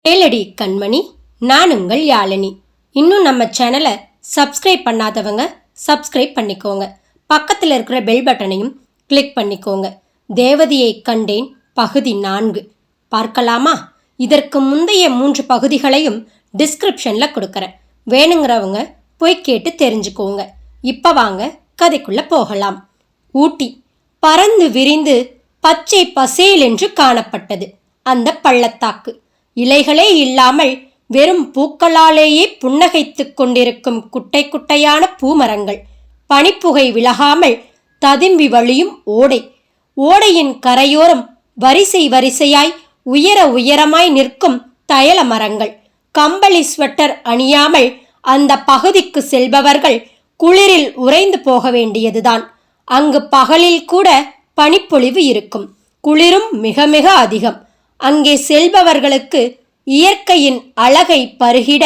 கேளடி கண்மணி, நான் உங்கள் யாழினி. இன்னும் நம்ம சேனலை சப்ஸ்கிரைப் பண்ணாதவங்க சப்ஸ்கிரைப் பண்ணிக்கோங்க. பக்கத்தில் இருக்கிற பெல் பட்டனையும் கிளிக் பண்ணிக்கோங்க. தேவதையை கண்டேன் பகுதி 4 பார்க்கலாமா? இதற்கு முந்தைய 3 பகுதிகளையும் டிஸ்கிரிப்ஷனில் கொடுக்குறேன். வேணுங்கிறவங்க போய் கேட்டு தெரிஞ்சுக்கோங்க. இப்போ வாங்க கதைக்குள்ள போகலாம். ஊட்டி பறந்து விரிந்து பச்சை பசேல் என்று காணப்பட்டது. அந்த பள்ளத்தாக்கு இலைகளே இல்லாமல் வெறும் பூக்களாலேயே புன்னகைத்துக் கொண்டிருக்கும் குட்டை குட்டையான பூமரங்கள், பனிப்புகை விலகாமல் ததும்பி வழியும் ஓடை, ஓடையின் கரையோரம் வரிசை வரிசையாய் உயர உயரமாய் நிற்கும் தயல மரங்கள். கம்பளி ஸ்வெட்டர் அணியாமல் அந்த பகுதிக்கு செல்பவர்கள் குளிரில் உறைந்து போக வேண்டியதுதான். அங்கு பகலில் கூட பனிப்பொழிவு இருக்கும். குளிரும் மிக மிக அதிகம். அங்கே செல்பவர்களுக்கு இயற்கையின் அழகை பருகிட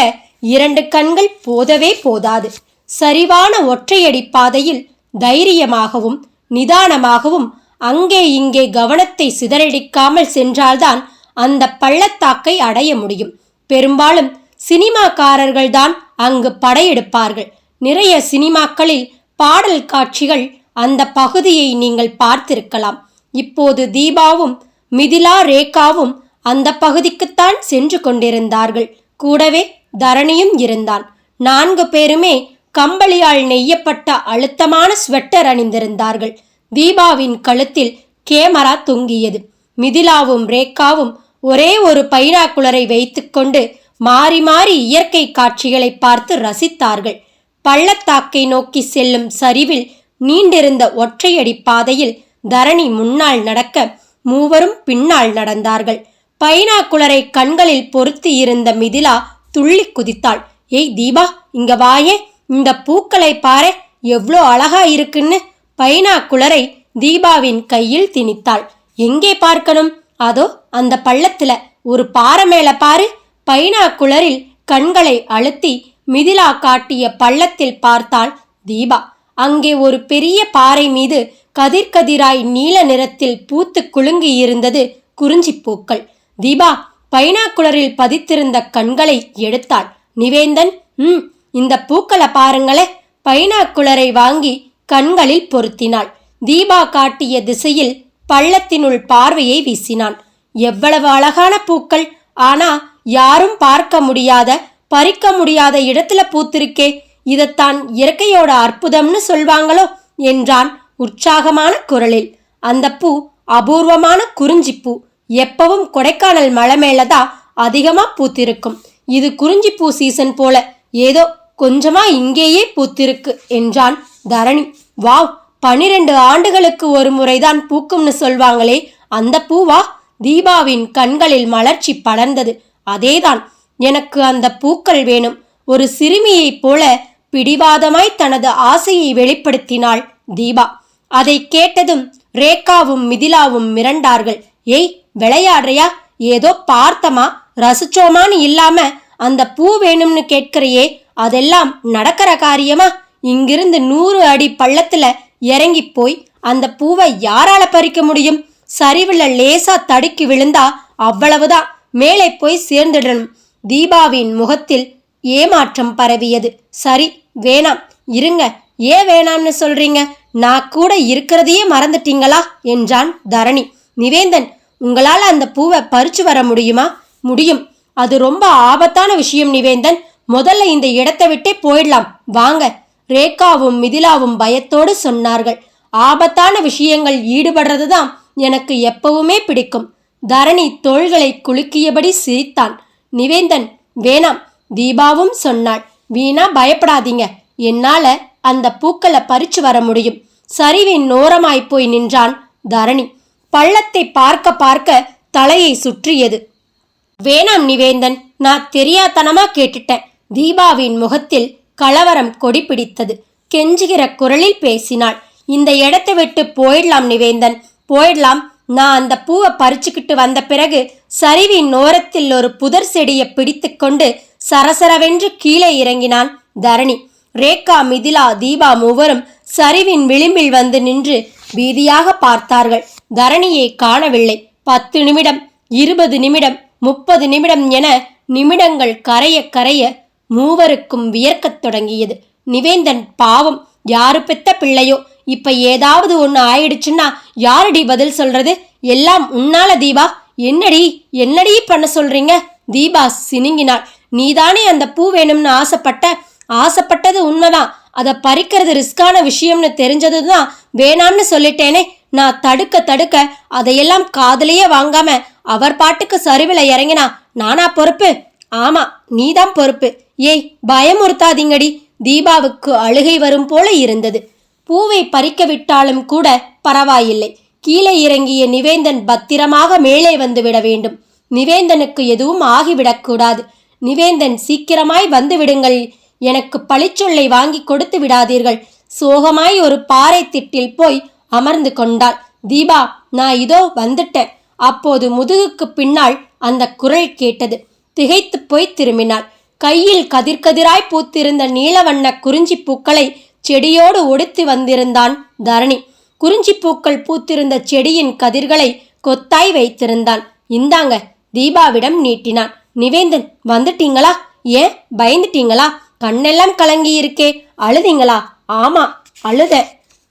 2 கண்கள் போதவே போதாது. சரிவான ஒற்றையடி பாதையில் தைரியமாகவும் நிதானமாகவும் அங்கே இங்கே கவனத்தை சிதறடிக்காமல் சென்றால்தான் அந்த பள்ளத்தாக்கை அடைய முடியும். பெரும்பாலும் சினிமாக்காரர்கள்தான் அங்கு படையெடுப்பார்கள். நிறைய சினிமாக்களில் பாடல் காட்சிகள் அந்த பகுதியை நீங்கள் பார்த்திருக்கலாம். இப்போது தீபாவும் மிதிலா ரேகாவும் அந்த பகுதிக்குத்தான் சென்று கொண்டிருந்தார்கள். கூடவே தரணியும் இருந்தான். 4 பேருமே கம்பளியால் நெய்யப்பட்ட அழுத்தமான ஸ்வெட்டர் அணிந்திருந்தார்கள். தீபாவின் கழுத்தில் கேமரா தொங்கியது. மிதிலாவும் ரேகாவும் ஒரே ஒரு பைனாக்குலரை வைத்துக்கொண்டு மாறி மாறி இயற்கை காட்சிகளை பார்த்து ரசித்தார்கள். பள்ளத்தாக்கை நோக்கி செல்லும் சரிவில் நீண்டிருந்த ஒற்றையடி பாதையில் தரணி முன்னால் நடக்க, மூவரும் பின்னால் நடந்தார்கள். பைனாக்குலரை கண்களில் பொருத்தி இருந்த மிதிலா துள்ளி குதித்தாள். ஏய் தீபா, இங்க வாயே, இந்த பூக்களை பாரு, எவ்வளோ அழகா இருக்குன்னு பைனாக்குலரை தீபாவின் கையில் திணித்தாள். எங்கே பார்க்கணும்? அதோ அந்த பள்ளத்துல ஒரு பாறை மேல பாரு. பைனாக்குலரில் கண்களை அழுத்தி மிதிலா காட்டிய பள்ளத்தில் பார்த்தாள் தீபா. அங்கே ஒரு பெரிய பாறை மீது கதிர்கதிராய் நீல நிறத்தில் பூத்து குலுங்கி இருந்தது குறிஞ்சிப்பூக்கள். தீபா பைனாக்குலரில் பதித்திருந்த கண்களை எடுத்தாள். நிவேந்தன், இந்த பூக்களை பாருங்களே. பைனாக்குலரை வாங்கி கண்களில் பொருத்தினாள். தீபா காட்டிய திசையில் பள்ளத்தினுள் பார்வையை வீசினான். எவ்வளவு அழகான பூக்கள்! ஆனா யாரும் பார்க்க முடியாத, பறிக்க முடியாத இடத்துல பூத்திருக்கே. இதத்தான் இயற்கையோட அற்புதம்னு சொல்வாங்களோ என்றான் உற்சாகமான குரலில். அந்த பூ அபூர்வமான குறிஞ்சிப்பூ. எப்பவும் கொடைக்கானல் மலை மேலதான் அதிகமா பூத்திருக்கும். இது குறிஞ்சிப்பூ சீசன் போல ஏதோ கொஞ்சமா இங்கேயே பூத்திருக்கு என்றான் தரணி. வாவ், 12 ஆண்டுகளுக்கு ஒரு முறைதான் பூக்கும்னு சொல்வாங்களே, அந்த பூவா? தீபாவின் கண்களில் மலர்ச்சி படர்ந்தது. அதேதான், எனக்கு அந்த பூக்கள் வேணும். ஒரு சிறுமியைப் போல பிடிவாதமாய் தனது ஆசையை வெளிப்படுத்தினாள் தீபா. அதை கேட்டதும் ரேகாவும் மிதிலாவும் மிரண்டார்கள். ஏய், விளையாடுறியா? ஏதோ பார்த்தமா ரசிச்சோமான்னு இல்லாம அந்த பூ வேணும்னு கேட்கிறையே, அதெல்லாம் நடக்கிற காரியமா? இங்கிருந்து 100 அடி பள்ளத்துல இறங்கி போய் அந்த பூவை யாரால பறிக்க முடியும்? சரிவுல லேசா தடுக்கி விழுந்தா அவ்வளவுதான், மேலே போய் சேர்ந்துடணும். தீபாவின் முகத்தில் ஏமாற்றம் பரவியது. சரி, வேணாம், இருங்க. ஏன் வேணாம்னு சொல்றீங்க? நான் கூட இருக்கிறதையே மறந்துட்டீங்களா என்றான் தரணி. நிவேந்தன், உங்களால் அந்த பூவை பறிச்சு வர முடியுமா? முடியும். அது ரொம்ப ஆபத்தான விஷயம் நிவேந்தன். முதல்ல இந்த இடத்தை விட்டே போயிடலாம், வாங்க. ரேகாவும் மிதிலாவும் பயத்தோடு சொன்னார்கள். ஆபத்தான விஷயங்கள் ஈடுபடுறதுதான் எனக்கு எப்பவுமே பிடிக்கும். தரணி தோள்களை குலுக்கியபடி சிரித்தான். நிவேந்தன், வேணாம். தீபாவும் சொன்னாள். வீணா பயப்படாதீங்க, என்னால அந்த பூக்களை பறிச்சு வர முடியும். சரிவின் நோரமாய் போய் நின்றான் தரணி. பள்ளத்தை பார்க்க பார்க்க தலையை சுற்றியது. வேணாம் நிவேந்தன், நான் தெரியாதனமா கேட்டுட்டேன். தீபாவின் முகத்தில் கலவரம் கொடி பிடித்தது. கெஞ்சுகிற குரலில் பேசினாள். இந்த இடத்தை விட்டு போயிடலாம் நிவேந்தன், போயிடலாம். நான் அந்த பூவை பறிச்சுக்கிட்டு வந்த பிறகு சரிவின் நோரத்தில் ஒரு புதர் செடியை பிடித்து கொண்டு சரசரவென்று கீழே இறங்கினான் தரணி. ரேகா, மிதிலா, தீபா மூவரும் சரிவின் விளிம்பில் வந்து நின்று பீதியாக பார்த்தார்கள். தரணியை காணவில்லை. 10 நிமிடம், 20 நிமிடம், 30 நிமிடம் என நிமிடங்கள் கரைய கரைய மூவருக்கும் வியர்க்கத் தொடங்கியது. நிவேந்தன் பாவம், யாரு பெத்த பிள்ளையோ, இப்ப ஏதாவது ஒண்ணு ஆயிடுச்சுன்னா யாரடி பதில் சொல்றது? எல்லாம் உன்னால தீபா. என்னடி என்னடி பண்ண சொல்றீங்க? தீபா சினுங்கினாள். நீதானே அந்த பூ வேணும்னு ஆசைப்பட்டது உண்மைதான். அதை பறிக்கிறது ரிஸ்கான விஷயம்னு தெரிஞ்சதுதான் வேணாம்னு சொல்லிட்டேனே. நான் தடுக்க அதையெல்லாம் காதலையே வாங்காம அவர் பாட்டுக்கு சரிவில் இறங்கினா நானா பொறுப்பு? ஆமா, நீதான் பொறுப்பு. ஏய், பயமுறுத்தாதீங்கடி. தீபாவுக்கு அழுகை வரும் போல இருந்தது. பூவை பறிக்க விட்டாலும் கூட பரவாயில்லை. கீழே இறங்கிய நிவேந்தன் பத்திரமாக மேலே வந்து விட வேண்டும். நிவேந்தனுக்கு எதுவும் ஆகிவிடக்கூடாது. நிவேந்தன், சீக்கிரமாய் வந்து விடுங்கள். எனக்கு பழிச்சொல்லை வாங்கி கொடுத்து விடாதீர்கள். சோகமாய் ஒரு பாறை திட்டில் போய் அமர்ந்து கொண்டாள். தீபா, நான் இதோ வந்துட்டேன். அப்போது முதுகுக்கு பின்னால் அந்த குரல் கேட்டது. திகைத்து போய் திரும்பினாள். கையில் கதிராய் பூத்திருந்த நீலவண்ண குறிஞ்சி பூக்களை செடியோடு ஒடித்து வந்திருந்தான் தரணி. குறிஞ்சி பூக்கள் பூத்திருந்த செடியின் கதிர்களை கொத்தாய் வைத்திருந்தான். இந்தாங்க, தீபாவிடம் நீட்டினான். நிவேந்தன், வந்துட்டீங்களா? ஏன் பயந்துட்டீங்களா? கண்ணெல்லாம் கலங்கி இருக்கே, அழுதீங்களா? ஆமா, அழுத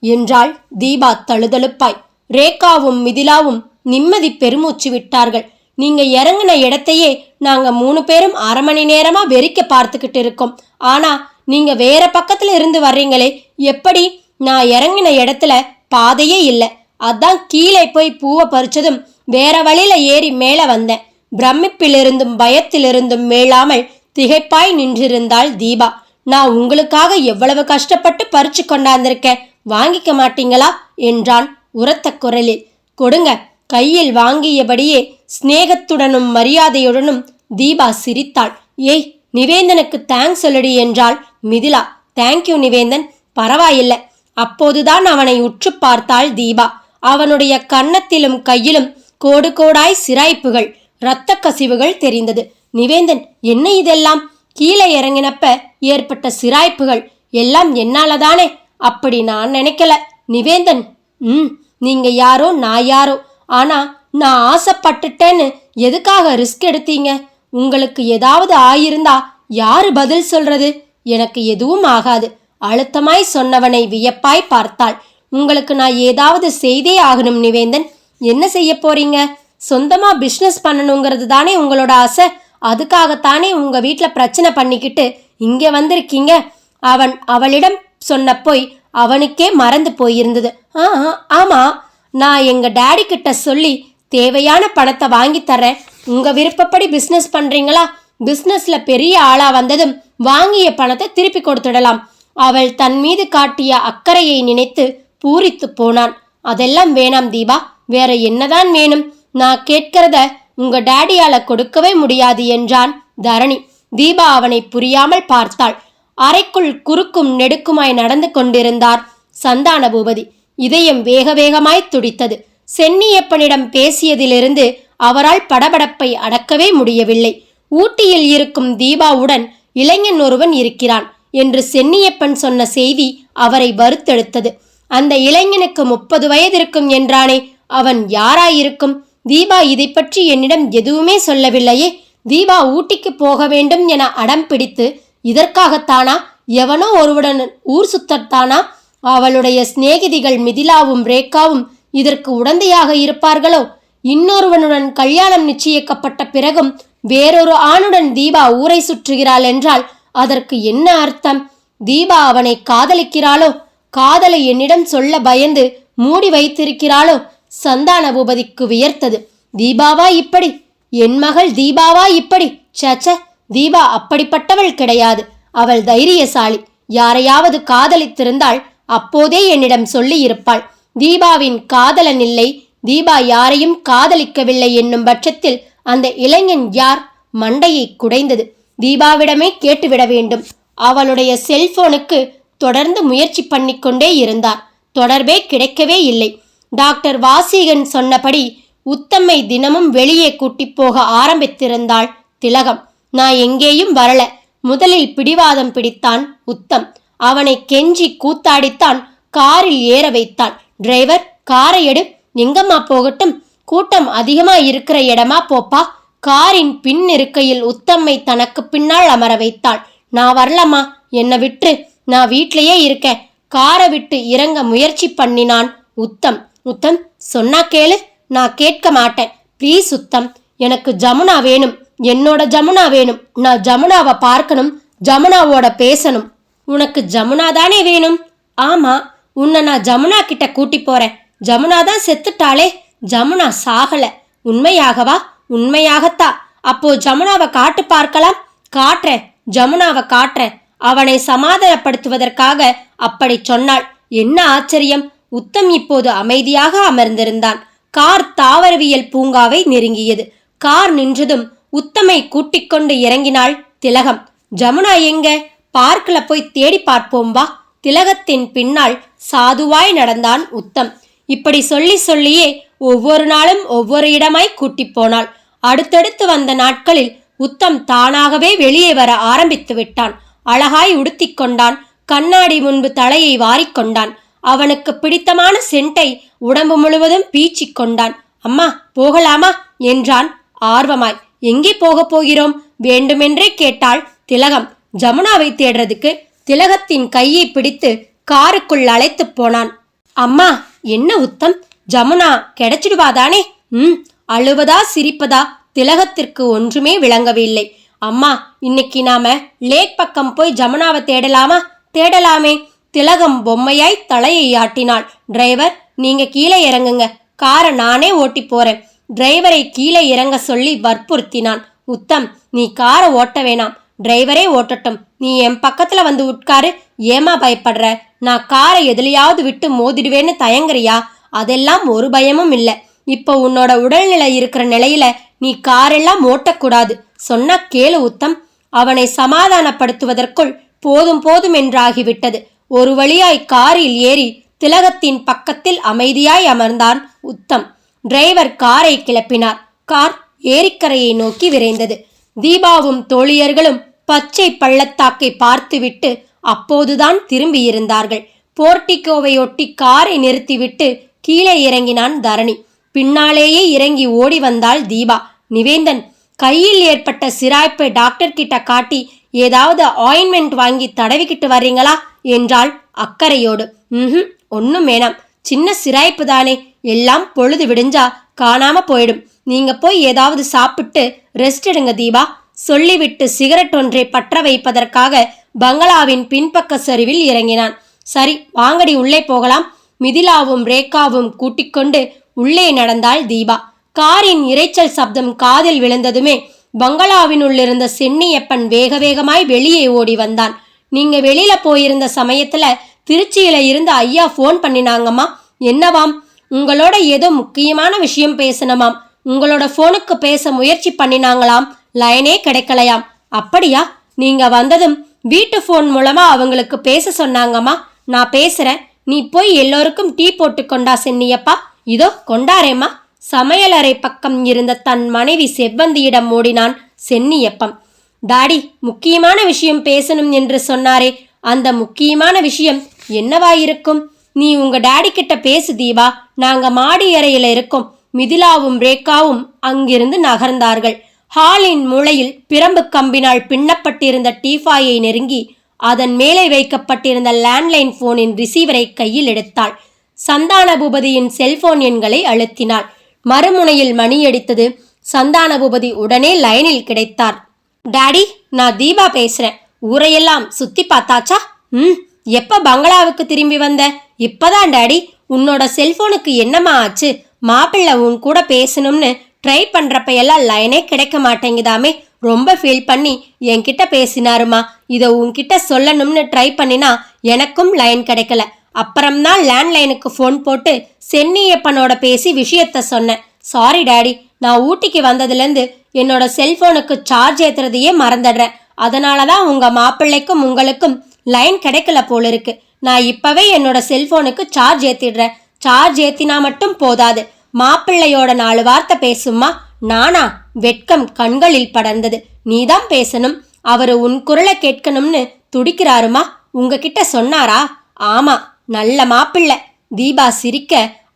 என்றாள் தீபா தழுதழுப்பாய். ரேகாவும் மிதிலாவும் நிம்மதி பெருமூச்சு விட்டார்கள். நீங்க இறங்கின இடத்தையே நாங்க 3 பேரும் 1/2 மணி நேரமா வெறிக்க பார்த்துக்கிட்டு இருக்கோம். ஆனா நீங்க வேற பக்கத்துல இருந்து வர்றீங்களே, எப்படி? நான் இறங்கின இடத்துல பாதையே இல்லை. அதான் கீழே போய் பூவை பறிச்சதும் வேற வழியில ஏறி மேல வந்தேன். பிரமிப்பிலிருந்தும் பயத்திலிருந்தும் மேலாமல் திகைப்பாய் நின்றிருந்தாள் தீபா. நான் உங்களுக்காக எவ்வளவு கஷ்டப்பட்டு பறிச்சு கொண்டாந்திருக்கேன், வாங்கிக்க மாட்டீங்களா என்றான் உரத்த குரலில். கொடுங்க. கையில் வாங்கியபடியே சிநேகத்துடனும் மரியாதையுடனும் தீபா சிரித்தாள். ஏய், நிவேந்தனுக்கு தேங்க்ஸ் சொல்லடி என்றாள் மிதிலா. தேங்க்யூ நிவேந்தன், பரவாயில்லை. அப்போதுதான் அவனை உற்று பார்த்தாள் தீபா. அவனுடைய கன்னத்திலும் கையிலும் கோடு கோடாய் சிராய்ப்புகள், இரத்த கசிவுகள் தெரிந்தது. நிவேந்தன், என்ன இதெல்லாம்? கீழே இறங்கினப்ப ஏற்பட்ட சிராய்ப்புகள் எல்லாம் என்னாலதானே? அப்படி நான் நினைக்கல நிவேந்தன். நீங்க யாரோ நான் யாரோ, ஆனா நான் ஆசைப்பட்டுட்டேன்னு எதுக்காக ரிஸ்க் எடுத்தீங்க? உங்களுக்கு ஏதாவது ஆயிருந்தா யாரு பதில் சொல்றது? எனக்கு எதுவும் ஆகாது, அழுத்தமாய் சொன்னவனை வியப்பாய் பார்த்தாள். உங்களுக்கு நான் ஏதாவது செய்தே ஆகணும் நிவேந்தன். என்ன செய்ய போறீங்க? சொந்தமா பிஸ்னஸ் பண்ணணுங்கிறது தானே உங்களோட ஆசை. அதுக்காகத்தானே உங்க வீட்டில் பிரச்சனை பண்ணிக்கிட்டு இங்கே வந்திருக்கீங்க. அவளிடம் சொன்ன போய் அவனுக்கே மறந்து போயிருந்தது. ஆமா, நான் எங்க டாடி கிட்ட சொல்லி தேவையான பணத்தை வாங்கி தரேன். உங்க விருப்பப்படி பிஸ்னஸ் பண்றீங்களா? பிஸ்னஸ்ல பெரிய ஆளா வந்ததும் வாங்கிய பணத்தை திருப்பி கொடுத்துடலாம். அவள் தன் மீது காட்டிய அக்கறையை நினைத்து பூரித்து போனான். அதெல்லாம் வேணாம் தீபா, வேற என்னதான் வேணும்? நான் கேட்கிறத உங்க டாடியால கொடுக்கவே முடியாது என்றான் தரணி. தீபா அவனை புரியாமல் பார்த்தாள். அறைக்குள் குறுக்கும் நெடுக்குமாய் நடந்து கொண்டிருந்தார் சந்தான பூபதி. இதயம் வேக வேகமாய் துடித்தது. சென்னியப்பனிடம் பேசியதிலிருந்து அவரால் படபடப்பை அடக்கவே முடியவில்லை. ஊட்டியில் இருக்கும் தீபாவுடன் இளைஞன் ஒருவன் இருக்கிறான் என்று சென்னியப்பன் சொன்ன செய்தி அவரை வருத்தெடுத்தது. அந்த இளைஞனுக்கு 30 வயது இருக்கும் என்றானே, அவன் யாராயிருக்கும்? தீபா இதை பற்றி என்னிடம் எதுவுமே சொல்லவில்லையே. தீபா ஊட்டிக்கு போக வேண்டும் என அடம் பிடித்து இதற்காகத்தானா? எவனோ ஒருவுடன் ஊர் சுத்தத்தானா? அவளுடைய சிநேகிதிகள் மிதிலாவும் ரேகாவும் இதற்கு உடந்தையாக இருப்பார்களோ? இன்னொருவனுடன் கல்யாணம் நிச்சயிக்கப்பட்ட பிறகும் வேறொரு ஆணுடன் தீபா ஊரை சுற்றுகிறாள் என்றால் அதற்கு என்ன அர்த்தம்? தீபா அவனை காதலிக்கிறாளோ? காதலை என்னிடம் சொல்ல பயந்து மூடி வைத்திருக்கிறாளோ? சந்தான பூபதிக்கு வியர்த்தது. தீபாவா இப்படி? என் மகள் தீபாவா இப்படி? சச்ச, தீபா அப்படிப்பட்டவள் கிடையாது. அவள் தைரியசாலி. யாரையாவது காதலித்திருந்தால் அப்போதே என்னிடம் சொல்லி இருப்பாள். தீபாவின் காதலன் இல்லை, தீபா யாரையும் காதலிக்கவில்லை என்னும் பட்சத்தில் அந்த இளைஞன் யார்? மண்டையை குடைந்தது. தீபாவிடமே கேட்டுவிட வேண்டும். அவளுடைய செல்போனுக்கு தொடர்ந்து முயற்சி பண்ணிக்கொண்டே இருந்தார். தொடர்பே கிடைக்கவே இல்லை. டாக்டர் வாசிகன் சொன்னபடி உத்தம்மை தினமும் வெளியே கூட்டி போக ஆரம்பித்திருந்தாள் திலகம். நான் எங்கேயும் வரல. முதலில் பிடிவாதம் பிடித்தான் உத்தம். அவனை கெஞ்சி கூத்தாடித்தான் காரில் ஏற வைத்தான். டிரைவர், காரை எடு. எங்கம்மா போகட்டும்? கூட்டம் அதிகமா இருக்கிற இடமா போப்பா. காரின் பின் இருக்கையில் உத்தம்மை தனக்கு பின்னால் அமர வைத்தாள். நான் வரலம்மா, என்னை விட்டு, நான் வீட்லயே இருக்கேன். காரை விட்டு இறங்க முயற்சி பண்ணினான் உத்தம். உத்தம், சொன்னா கேளு. நான் கேட்க மாட்டேன். ப்ளீஸ் உத்தம், எனக்கு ஜமுனா வேணும். என்னோட ஜமுனா வேணும். நான் ஜமுனாவை பார்க்கணும், ஜமுனாவோட பேசணும். உனக்கு ஜமுனா தானே வேணும்? ஆமா, உன்னை நான் ஜமுனா கிட்ட கூட்டி போறேன். ஜமுனா தான் செத்துட்டாளே. ஜமுனா சாகல. உண்மையாகவா? உண்மையாகத்தா. அப்போ ஜமுனாவை காட்டு பார்க்கலாம். காட்டுறேன், ஜமுனாவை காட்டுறேன். அவனை சமாதானப்படுத்துவதற்காக அப்படி சொன்னாள். என்ன ஆச்சரியம்! உத்தம் இப்போது அமைதியாக அமர்ந்திருந்தான். கார் தாவரவியல் பூங்காவை நெருங்கியது. கார் நின்றதும் உத்தமை கூட்டிக் கொண்டு இறங்கினாள் திலகம். ஜமுனா எங்க? பார்க்கல போய் தேடி பார்ப்போம் வா. திலகத்தின் பின்னால் சாதுவாய் நடந்தான் உத்தம். இப்படி சொல்லி சொல்லியே ஒவ்வொரு நாளும் ஒவ்வொரு இடமாய் கூட்டி போனாள். அடுத்தடுத்து வந்த நாட்களில் உத்தம் தானாகவே வெளியே வர ஆரம்பித்து விட்டான். அழகாய் உடுத்திக் கொண்டான். கண்ணாடி முன்பு தலையை வாரிக்கொண்டான். அவனுக்கு பிடித்தமான சென்ட்டை உடம்பு முழுவதும் பீச்சிக் கொண்டான். அம்மா, போகலாமா என்றான் ஆர்வமாய். எங்கே போகப் போகிறோம்? வேண்டுமென்றே கேட்டாள் திலகம். ஜமுனாவை தேடுறதுக்கு. திலகத்தின் கையை பிடித்து காருக்குள் அழைத்து போனான். அம்மா, என்ன உத்தம், ஜமுனா கிடைச்சிடுவாதானே? அழுவதா சிரிப்பதா? திலகத்திற்கு ஒன்றுமே விளங்கவில்லை. அம்மா, இன்னைக்கு நாம லேக் பக்கம் போய் ஜமுனாவை தேடலாமா? தேடலாமே. திலகம் பொம்மையாய் தலையை ஆட்டினாள். டிரைவர், நீங்க கீழே இறங்குங்க, காரை நானே ஓட்டி போறேன். டிரைவரை கீழே இறங்க சொல்லி வற்புறுத்தினான். உத்தம், நீ காரை ஓட்ட வேணாம், டிரைவரே ஓட்டட்டும். நீ என் பக்கத்துல வந்து உட்காரு. ஏமா பயப்படுற? நான் காரை எதுலையாவது விட்டு மோதிடுவேன்னு தயங்குறியா? அதெல்லாம் ஒரு பயமும் இல்லை. இப்போ உன்னோட உடல்நிலை இருக்கிற நிலையில நீ காரெல்லாம் ஓட்டக்கூடாது. சொன்னா கேளு உத்தம். அவனை சமாதானப்படுத்துவதற்குள் போதும் போதும் என்றாகிவிட்டது. ஒரு வழியாய் காரில் ஏறி திலகத்தின் பக்கத்தில் அமைதியாய் அமர்ந்தான் உத்தம். டிரைவர் காரை கிளப்பினார். கார் ஏரிக்கரையை நோக்கி விரைந்தது. தீபாவும் தோழியர்களும் பச்சை பள்ளத்தாக்கை பார்த்துவிட்டு அப்போதுதான் திரும்பியிருந்தார்கள். போர்ட்டிகோவையொட்டி காரை நிறுத்திவிட்டு கீழே இறங்கினான் தரணி. பின்னாலேயே இறங்கி ஓடி வந்தாள் தீபா. நிவேந்தன், கையில் ஏற்பட்ட சிராய்ப்பை டாக்டர் கிட்ட காட்டி ஏதாவது ஆயின்மெண்ட் வாங்கி தடவிக்கிட்டு வர்றீங்களா என்றாள் அக்கறையோடு. ஒன்னும் வேணாம், சின்ன சிராய்ப்பு தானே, எல்லாம் பொழுது விடிஞ்சா காணாம போயிடும். நீங்க போய் ஏதாவது சாப்பிட்டு ரெஸ்ட் எடுங்க தீபா சொல்லிவிட்டு சிகரெட் ஒன்றை பற்ற வைப்பதற்காக பங்களாவின் பின்பக்க சரிவில் இறங்கினான். சரி வாங்கடி, உள்ளே போகலாம். மிதிலாவும் ரேகாவும் கூட்டிக்கொண்டு உள்ளே நடந்தாள் தீபா. காரின் இரைச்சல் சப்தம் காதில் விழுந்ததுமே பங்களாவினுள்ளிருந்த சென்னியப்பன் வேக வேகமாய் வெளியே ஓடி வந்தான். நீங்க வெளியில போயிருந்த சமயத்துல திருச்சியில இருந்து ஐயா போன் பண்ணினாங்கம்மா. என்னவாம்? உங்களோட ஏதோ முக்கியமான விஷயம் பேசணுமாம். உங்களோட போனுக்கு பேச முயற்சி பண்ணினாங்களாம், லைனே கிடைக்கலையாம். அப்படியா? நீங்க வந்ததும் வீட்டு போன் மூலமா அவங்களுக்கு பேச சொன்னாங்கம்மா. நான் பேசுறேன், நீ போய் எல்லோருக்கும் டீ போட்டு கொண்டா சென்னியப்பா. இதோ கொண்டாரேம்மா. சமையலறை பக்கம் இருந்த தன் மனைவி செவ்வந்தியிடம் ஓடினான் சென்னியப்பம். டாடி, முக்கியமான விஷயம் பேசணும் என்று சொன்னாரே, அந்த முக்கியமான விஷயம் என்னவாயிருக்கும்? நீ உங்க டாடி கிட்ட பேசு தீபா, நாங்க மாடி அறையில இருக்கோம். மிதிலாவும் ரேகாவும் அங்கிருந்து நகர்ந்தார்கள். ஹாலின் மூலையில் பிரம்பு கம்பினால் பின்னப்பட்டிருந்த டீஃபாயை நெருங்கி அதன் மேலே வைக்கப்பட்டிருந்த லேண்ட்லைன் போனின் ரிசீவரை கையில் எடுத்தாள். சந்தான பூபதியின் செல்போன் எண்களை அழுத்தினாள். மறுமுனையில் மணியடித்தது. சந்தான பூபதி உடனே லைனில் கிடைத்தார். டாடி, நான் தீபா பேசுறேன். ஊரையெல்லாம் சுத்தி பார்த்தாச்சா? எப்ப பங்களாவுக்கு திரும்பி வந்த? இப்பதான் டாடி. உன்னோட செல்போனுக்கு என்னம்மா ஆச்சு? மாப்பிள்ளை உன் கூட பேசணும்னு ட்ரை பண்றப்ப எல்லாம் லைனே கிடைக்க மாட்டேங்குதாமே. ரொம்ப ஃபீல் பண்ணி என்கிட்ட பேசினாருமா. இதை உன்கிட்ட சொல்லணும்னு ட்ரை பண்ணினா எனக்கும் லைன் கிடைக்கல. அப்புறம்தான் லேண்ட்லைனுக்கு ஃபோன் போட்டு சென்னியப்பனோட பேசி விஷயத்த சொன்னேன். சாரி டாடி, நான் ஊட்டிக்கு வந்ததுலேருந்து என்னோட செல்போனுக்கு சார்ஜ் ஏத்துறதையே மறந்துடுறேன். அதனாலதான் உங்க மாப்பிள்ளைக்கும் உங்களுக்கும் லைன் கிடைக்கல போல இருக்கு. நான் இப்பவே என்னோட செல்போனுக்கு சார்ஜ் ஏத்திடுறேன். சார்ஜ் ஏத்தினா மட்டும் போதாது, மாப்பிள்ளையோட 4 வார்த்தை பேசுமா. நானா? வெட்கம் கண்களில் படர்ந்தது. நீதான் பேசணும். அவரு உன் குரலை கேட்கணும்னு துடிக்கிறாருமா. உங்ககிட்ட சொன்னாரா? ஆமா, நல்ல மாப்பிள்ளை. தீபா சிரிக்க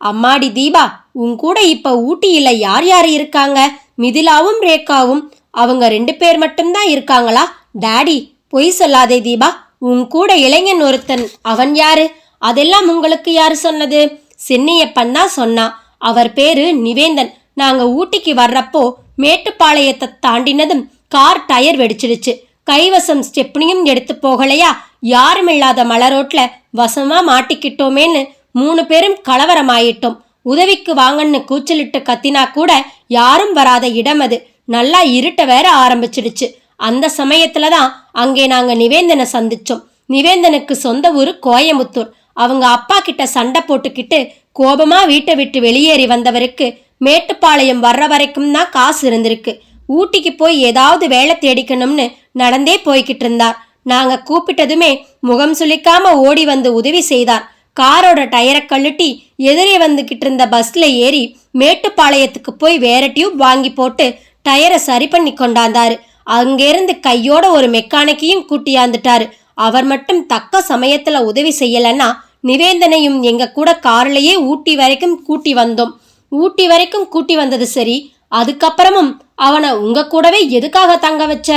அம்மாடி தீபா, உன் கூட இப்ப ஊட்டியில யார் யார் இருக்காங்க? மிதிலாவும் ரேகாவும், அவங்க 2 பேர் மட்டும்தான் இருக்காங்களா? டாடி, பொய் சொல்லாதே தீபா. உன் கூட இளைஞன் ஒருத்தன், அவன் யாரு? அதெல்லாம் உங்களுக்கு யாரு சொன்னது? சென்னியப்பன் தான் சொன்னா. அவர் பேரு நிவேந்தன். நாங்க ஊட்டிக்கு வர்றப்போ மேட்டுப்பாளையத்தை தாண்டினதும் கார் டயர் வெடிச்சிடுச்சு. கைவசம் ஸ்டெப்னியும் எடுத்து போகலையா? யாருமில்லாத மலரோட்ல வசமா மாட்டிக்கிட்டோமேன்னு 3 பேரும் கலவரமாயிட்டோம். உதவிக்கு வாங்கன்னு கூச்சலிட்டு கத்தினா கூட யாரும் வராத இடம் அது. நல்லா இருட்ட வேற ஆரம்பிச்சிடுச்சு. அந்த சமயத்துல தான் அங்கே நாங்க நிவேந்தனை சந்திச்சோம். நிவேந்தனுக்கு சொந்த ஊரு கோயமுத்தூர். அவங்க அப்பா கிட்ட சண்டை போட்டுக்கிட்டு கோபமா வீட்டை விட்டு வெளியேறி வந்தவருக்கு மேட்டுப்பாளையம் வர்ற வரைக்கும் தான் காசு இருந்திருக்கு. ஊட்டிக்கு போய் ஏதாவது வேலை தேடிக்கணும்னு நடந்தே போய்கிட்டு இருந்தார். நாங்க கூப்பிட்டதுமே முகம் சுளிக்காம ஓடி வந்து உதவி செய்தார். காரோட டயரை கழட்டி எதிரே வந்துகிட்டு இருந்த பஸ்ல ஏறி மேட்டுப்பாளையத்துக்கு போய் வேற டியூப் வாங்கி போட்டு டயரை சரி பண்ணி கொண்டாந்தாரு. அங்கிருந்து கையோட ஒரு மெக்கானிக்கையும் கூட்டியாந்துட்டாரு. அவர் மட்டும் தக்க சமயத்துல உதவி செய்யலன்னா நிவேந்தனையும் எங்க கூட கார்லயே ஊட்டி வரைக்கும் கூட்டி வந்தோம். ஊட்டி வரைக்கும் கூட்டி வந்தது சரி, அதுக்கப்புறமும் அவனை உங்க கூடவே எதுக்காக தங்க வச்ச?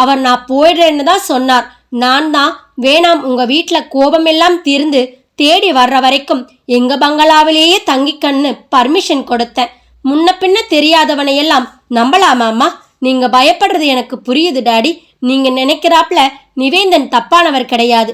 அவர் நான் போயிடுறேன்னு தான் சொன்னார். நான் தான் வேணாம், உங்க வீட்டுல கோபமெல்லாம் தீர்ந்து தேடி வர்ற வரைக்கும் எங்க பங்களாவிலேயே தங்கிக்கன்னு பர்மிஷன் கொடுத்தேன். முன்ன பின்ன தெரியாதவனையெல்லாம் நம்பலாமாம்மா? நீங்க பயப்படுறது எனக்கு புரியுது டாடி. நீங்க நினைக்கிறாப்ல நிவேந்தன் தப்பானவர் கிடையாது.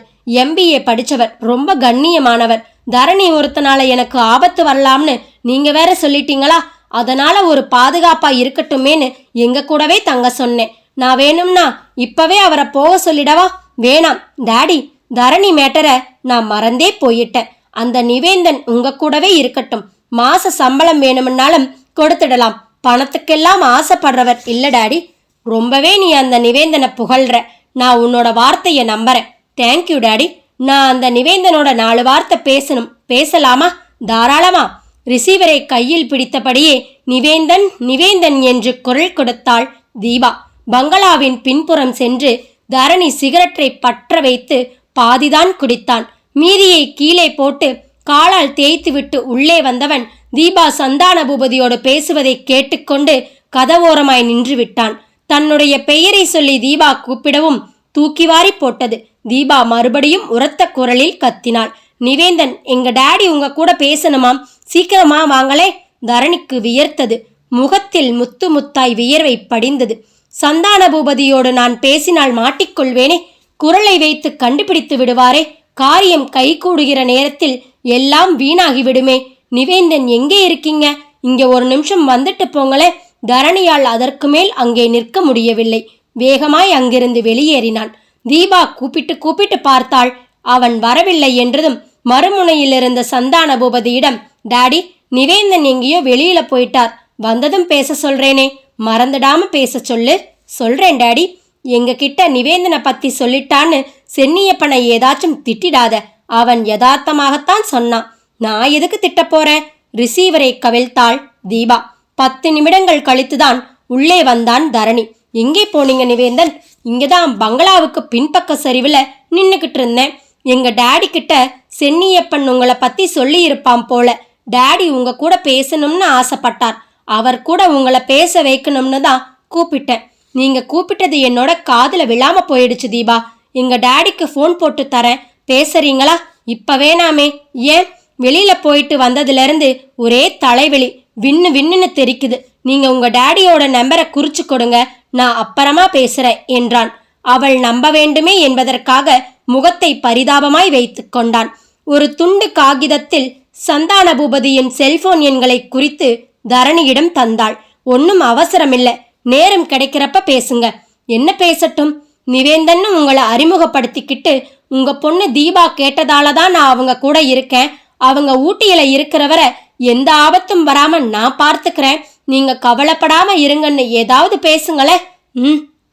MBA படிச்சவர், ரொம்ப கண்ணியமானவர். தரணி ஒருத்தனால எனக்கு ஆபத்து வரலாம்னு நீங்க வேற சொல்லிட்டீங்களா? அதனால ஒரு பாதுகாப்பா இருக்கட்டுமேன்னு எங்க கூடவே தங்க சொன்னேன். நான் வேணும்னா இப்பவே அவரை போக சொல்லிடவா? வேணாம் டாடி, தரணி மேட்டரை நான் மறந்தே போயிட்டேன். அந்த நிவேந்தன் உங்க கூடவே இருக்கட்டும். மாச சம்பளம் வேணும்னாலும் கொடுத்துடலாம். பணத்துக்கெல்லாம் ஆசைப்படுறவர் இல்ல டாடி. ரொம்பவே நீ அந்த நிவேந்தனை புகழ்ற. நான் உன்னோட வார்த்தையை நம்புறேன். Thank you daddy. நான் அந்த நிவேந்தனோட 4 வார்த்தை பேசணும். பேசலாமா? தாராளமா. ரிசீவரை கையில் பிடித்தபடியே நிவேந்தன் நிவேந்தன் என்று குரல் கொடுத்தாள் தீபா. பங்களாவின் பின்புறம் சென்று தரணி சிகரெட்டை பற்ற வைத்து பாதிதான் குடித்தான். மீதியை கீழே போட்டு காலால் தேய்த்துவிட்டு உள்ளே வந்தவன் தீபா சந்தான பூபதியோடு பேசுவதை கேட்டுக்கொண்டு கதவோரமாய் நின்று விட்டான். தன்னுடைய பெயரை சொல்லி தீபா கூப்பிடவும் தூக்கி வாரி போட்டது. தீபா மறுபடியும் உரத்த குரலில் கத்தினாள். நிவேந்தன், எங்க டாடி உங்க கூட பேசணுமாம், சீக்கிரமா வாங்களே. தரணிக்கு வியர்த்தது. முகத்தில் முத்து முத்தாய் வியர்வை படிந்தது. சந்தான பூபதியோடு நான் பேசினால் மாட்டிக்கொள்வேனே, குரலை வைத்து கண்டுபிடித்து விடுவாரே, காரியம் கைகூடுகிற நேரத்தில் எல்லாம் வீணாகி விடுமே. நிவேந்தன், எங்கே இருக்கீங்க? இங்க ஒரு நிமிஷம் வந்துட்டு போங்களே. தரணியால் அதற்கு மேல் அங்கே நிற்க முடியவில்லை. வேகமாய் அங்கிருந்து வெளியேறினான். தீபா கூப்பிட்டு கூப்பிட்டு பார்த்தாள். அவன் வரவில்லை என்றதும் மறுமுனையில் இருந்த சந்தான பூபதியிடம், டாடி, நிவேந்தன் எங்கேயோ வெளியில போயிட்டார், வந்ததும் பேச சொல்றேனே, மறந்துடாம பேச சொல்லு. சொல்றேன் டாடி. எங்க கிட்ட நிவேந்தனை பத்தி சொல்லிட்டான்னு சென்னியப்பனை ஏதாச்சும் திட்டிடாத. அவன் யதார்த்தமாகத்தான் சொன்னான். நான் எதுக்கு திட்ட போறேன்? ரிசீவரை கவிழ்த்தாள் தீபா. 10 நிமிடங்கள் கழித்துதான் உள்ளே வந்தான் தரணி. எங்கே போனீங்க நிவேந்தன்? இங்கதான் பங்களாவுக்கு பின்பக்க சரிவுல நின்னுக்கிட்டு இருந்தேன். எங்க டாடி கிட்ட சென்னியப்பன் உங்களை பத்தி சொல்லி இருப்பான் போல. டாடி உங்க கூட பேசணும்னு ஆசைப்பட்டார். அவர் கூட உங்களை பேச வைக்கணும்னு தான் கூப்பிட்டேன். நீங்க கூப்பிட்டது என்னோட காதுல விழாம போயிடுச்சு தீபா. எங்க டாடிக்கு ஃபோன் போட்டு தரேன், பேசுறீங்களா? இப்ப வேணாமே. ஏன்? வெளியில போயிட்டு வந்ததுல இருந்து ஒரே தலைவலி, விண்ணு விண்ணுன்னு தெரிக்குது. நீங்க உங்க டாடியோட நம்பரை குறிச்சு கொடுங்க, நான் அப்புறமா பேசுறேன் என்றான். அவள் நம்ப வேண்டுமே என்பதற்காக முகத்தை பரிதாபமாய் வைத்து கொண்டான். ஒரு துண்டு காகிதத்தில் சந்தான பூபதியின் செல்போன் எண்களை குறித்து தரணியிடம் தந்தாள். ஒன்னும் அவசரமில்ல, நேரம் கிடைக்கிறப்ப பேசுங்க. என்ன பேசட்டும்? நிவேந்தன்னு உங்களை அறிமுகப்படுத்திக்கிட்டு உங்க பொண்ணு தீபா கேட்டதாலதான் நான் அவங்க கூட இருக்கேன். அவங்க ஊட்டியில இருக்கிறவரை எந்த ஆபத்தும் வராம நான் பார்த்துக்கிறேன். நீங்க கவலைப்படாம இருங்கன்னு ஏதாவது பேசுங்களே.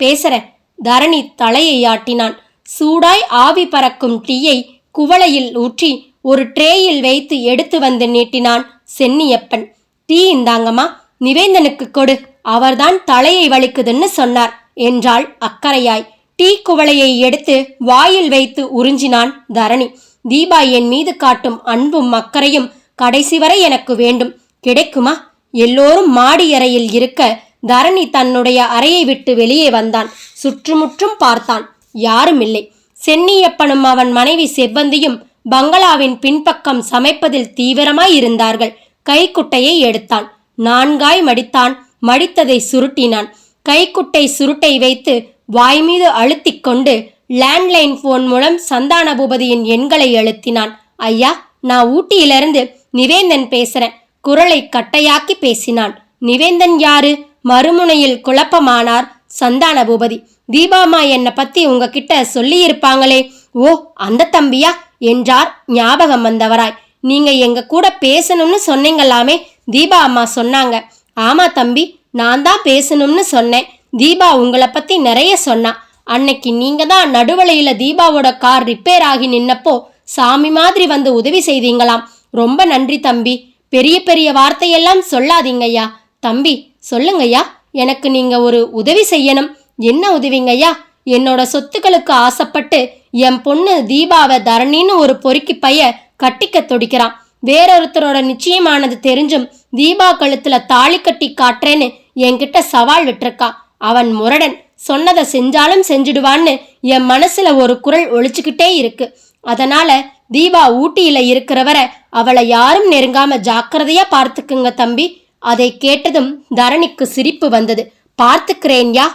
பேசுறேன். தரணி தலையை ஆட்டினான். சூடாய் ஆவி பறக்கும் டீயை குவளையில் ஊற்றி ஒரு ட்ரேயில் வைத்து எடுத்து வந்து நீட்டினான் சென்னியப்பன். டீ இந்தாங்கம்மா, நிவேந்தனுக்கு கொடு, அவர்தான் தலையை வலிக்குதுன்னு சொன்னார் என்றாள் அக்கறையாய். டீ குவளையை எடுத்து வாயில் வைத்து உறிஞ்சினான் தரணி. தீபா என் மீது காட்டும் அன்பும் அக்கறையும் கடைசி வரை எனக்கு வேண்டும். கிடைக்குமா? எல்லோரும் மாடி அறையில் இருக்க தரணி தன்னுடைய அறையை விட்டு வெளியே வந்தான். சுற்றுமுற்றும் பார்த்தான். யாரும் இல்லை. சென்னியப்பனும் அவன் மனைவி செவ்வந்தியும் பங்களாவின் பின்பக்கம் சமைப்பதில் தீவிரமாய் இருந்தார்கள். கைக்குட்டையை எடுத்தான். 4 மடித்தான். மடித்ததை சுருட்டினான். கைக்குட்டை சுருட்டை வைத்து வாய் மீது அழுத்திக் கொண்டு லேண்ட்லைன் போன் மூலம் சந்தான பூபதியின் எண்களை அழுத்தினான். ஐயா, நான் ஊட்டியிலிருந்து நிவேந்தன் பேசுறேன். குரலை கட்டையாக்கி பேசினான். நிவேந்தன் யாரு? மறுமுனையில் குழப்பமானார் சந்தான பூபதி. தீபாமா என்னை பத்தி உங்ககிட்ட சொல்லியிருப்பாங்களே. ஓ, அந்த தம்பியா என்றார் ஞாபகம் வந்தவராய். நீங்க எங்க கூட பேசணும்னு சொன்னீங்களாமே, தீபா அம்மா சொன்னாங்க. ஆமா தம்பி, நான் தான் பேசணும்னு சொன்னேன். தீபா உங்களை பத்தி நிறைய சொன்னா. அன்னைக்கு நீங்க தான் நடுவளையில தீபாவோட கார் ரிப்பேர் ஆகி நின்னப்போ சாமி மாதிரி வந்து உதவி செய்தீங்களாம். ரொம்ப நன்றி தம்பி. பெரிய பெரிய வார்த்தையெல்லாம் சொல்லாதீங்கய்யா. தம்பி சொல்லுங்கய்யா, எனக்கு நீங்க ஒரு உதவி செய்யணும். என்ன உதவிங்கய்யா? என்னோட சொத்துக்களுக்கு ஆசைப்பட்டு என் பொண்ணு தீபாவை தரணின்னு ஒரு பொறுக்கி பைய கட்டிக்க துடிக்கிறான். வேறொருத்தரோட நிச்சயமானது தெரிஞ்சும் தீபா கழுத்துல தாலி கட்டி காட்டுறேன்னு என்கிட்ட சவால் விட்டுருக்கா. அவன் முரடன். சொன்னதை செஞ்சாலும் செஞ்சிடுவான்னு என் மனசுல ஒரு குரல் ஒழிச்சுக்கிட்டே இருக்கு. அதனால தீபா ஊட்டியில இருக்கிறவரை அவளை யாரும் நெருங்காம ஜாக்கிரதையா பார்த்துக்குங்க தம்பி. அதை கேட்டதும் தரணிக்கு சிரிப்பு வந்தது. பார்த்துக்கிறேன்யா.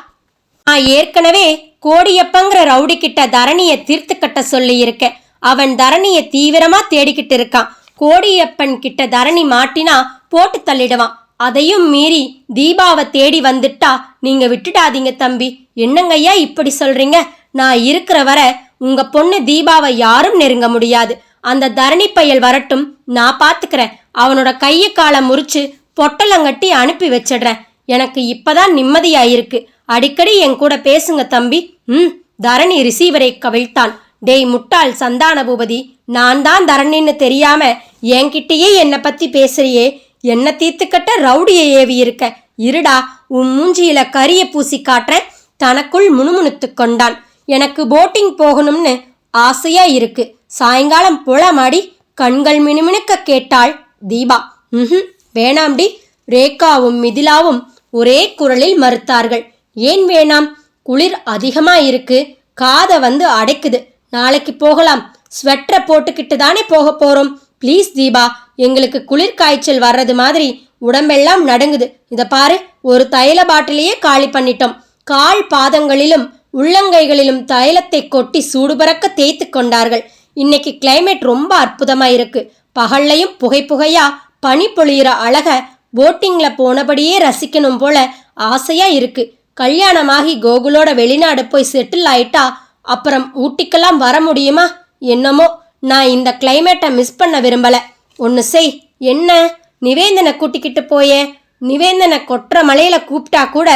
நான் ஏற்கனவே கோடியப்பங்கிற ரவுடி கிட்ட தரணியை தீர்த்து கட்ட சொல்லி இருக்கேன். அவன் தரணியை தீவிரமா தேடிக்கிட்டு இருக்கான். கோடியப்பன் கிட்ட தரணி மாட்டினா போட்டு தள்ளிடுவான். அதையும் மீறி தீபாவை தேடி வந்துட்டா நீங்க விட்டுடாதீங்க தம்பி. என்னங்கய்யா இப்படி சொல்றீங்க? நான் இருக்கிற வர உங்க பொண்ணு தீபாவை யாரும் நெருங்க முடியாது. அந்த தரணி பயல் வரட்டும், நான் பாத்துக்கிறேன். அவனோட கையை காலை முறிச்சு பொட்டலங்கட்டி அனுப்பி வச்சிடுறேன். எனக்கு இப்பதான் நிம்மதியாயிருக்கு. அடிக்கடி என் கூட பேசுங்க தம்பி. தரணி ரிசீவரை கவிழ்த்தான். டேய் முட்டாள் சந்தான பூபதி, நான் தான் தரணின்னு தெரியாம என்கிட்டயே என்னை பத்தி பேசுறியே. என்ன தீர்த்துக்கட்ட ரவுடியை ஏவி இருக்க. இருடா, உன் மூஞ்சியில கரிய பூசி காட்டுறேன். தனக்குள் முணுமுணுத்து கொண்டான். எனக்கு போட்டிங் போகணும்னு ஆசையா இருக்கு. சாயங்காலம் புலமாடி கண்கள் மினுமினுக்க கேட்டாள் தீபா. வேணாம்டி. ரேகாவும் மிதிலாவும் ஒரே குரலில் மறுத்தார்கள். ஏன் வேணாம்? குளிர் அதிகமா இருக்கு. காதை வந்து அடைக்குது. நாளைக்கு போகலாம். ஸ்வெட்டரை போட்டுக்கிட்டு தானே போக போறோம். ப்ளீஸ் தீபா, எங்களுக்கு குளிர் காய்ச்சல் வர்றது மாதிரி உடம்பெல்லாம் நடுங்குது. இதை பாரு, ஒரு தைல பாட்டிலேயே காலி பண்ணிட்டோம். கால் பாதங்களிலும் உள்ளங்கைகளிலும் தைலத்தை கொட்டி சூடுபறக்க தேய்த்து கொண்டார்கள். இன்னைக்கு கிளைமேட் ரொம்ப அற்புதமா இருக்கு. பகல்லையும் புகை புகையா பனி பொழியிற அழக போட்டிங்ல போனபடியே ரசிக்கணும் போல ஆசையா இருக்கு. கல்யாணமாகி கோகுலோட வெளிநாடு போய் செட்டில் ஆயிட்டா அப்புறம் ஊட்டிக்கெல்லாம் வர முடியுமா? என்னமோ, நான் இந்த கிளைமேட்டை மிஸ் பண்ண விரும்பல. ஒன்று செய். என்ன? நிவேந்தனை கூட்டிக்கிட்டு போயே. நிவேந்தனை கொற்ற மலையில கூப்பிட்டா கூட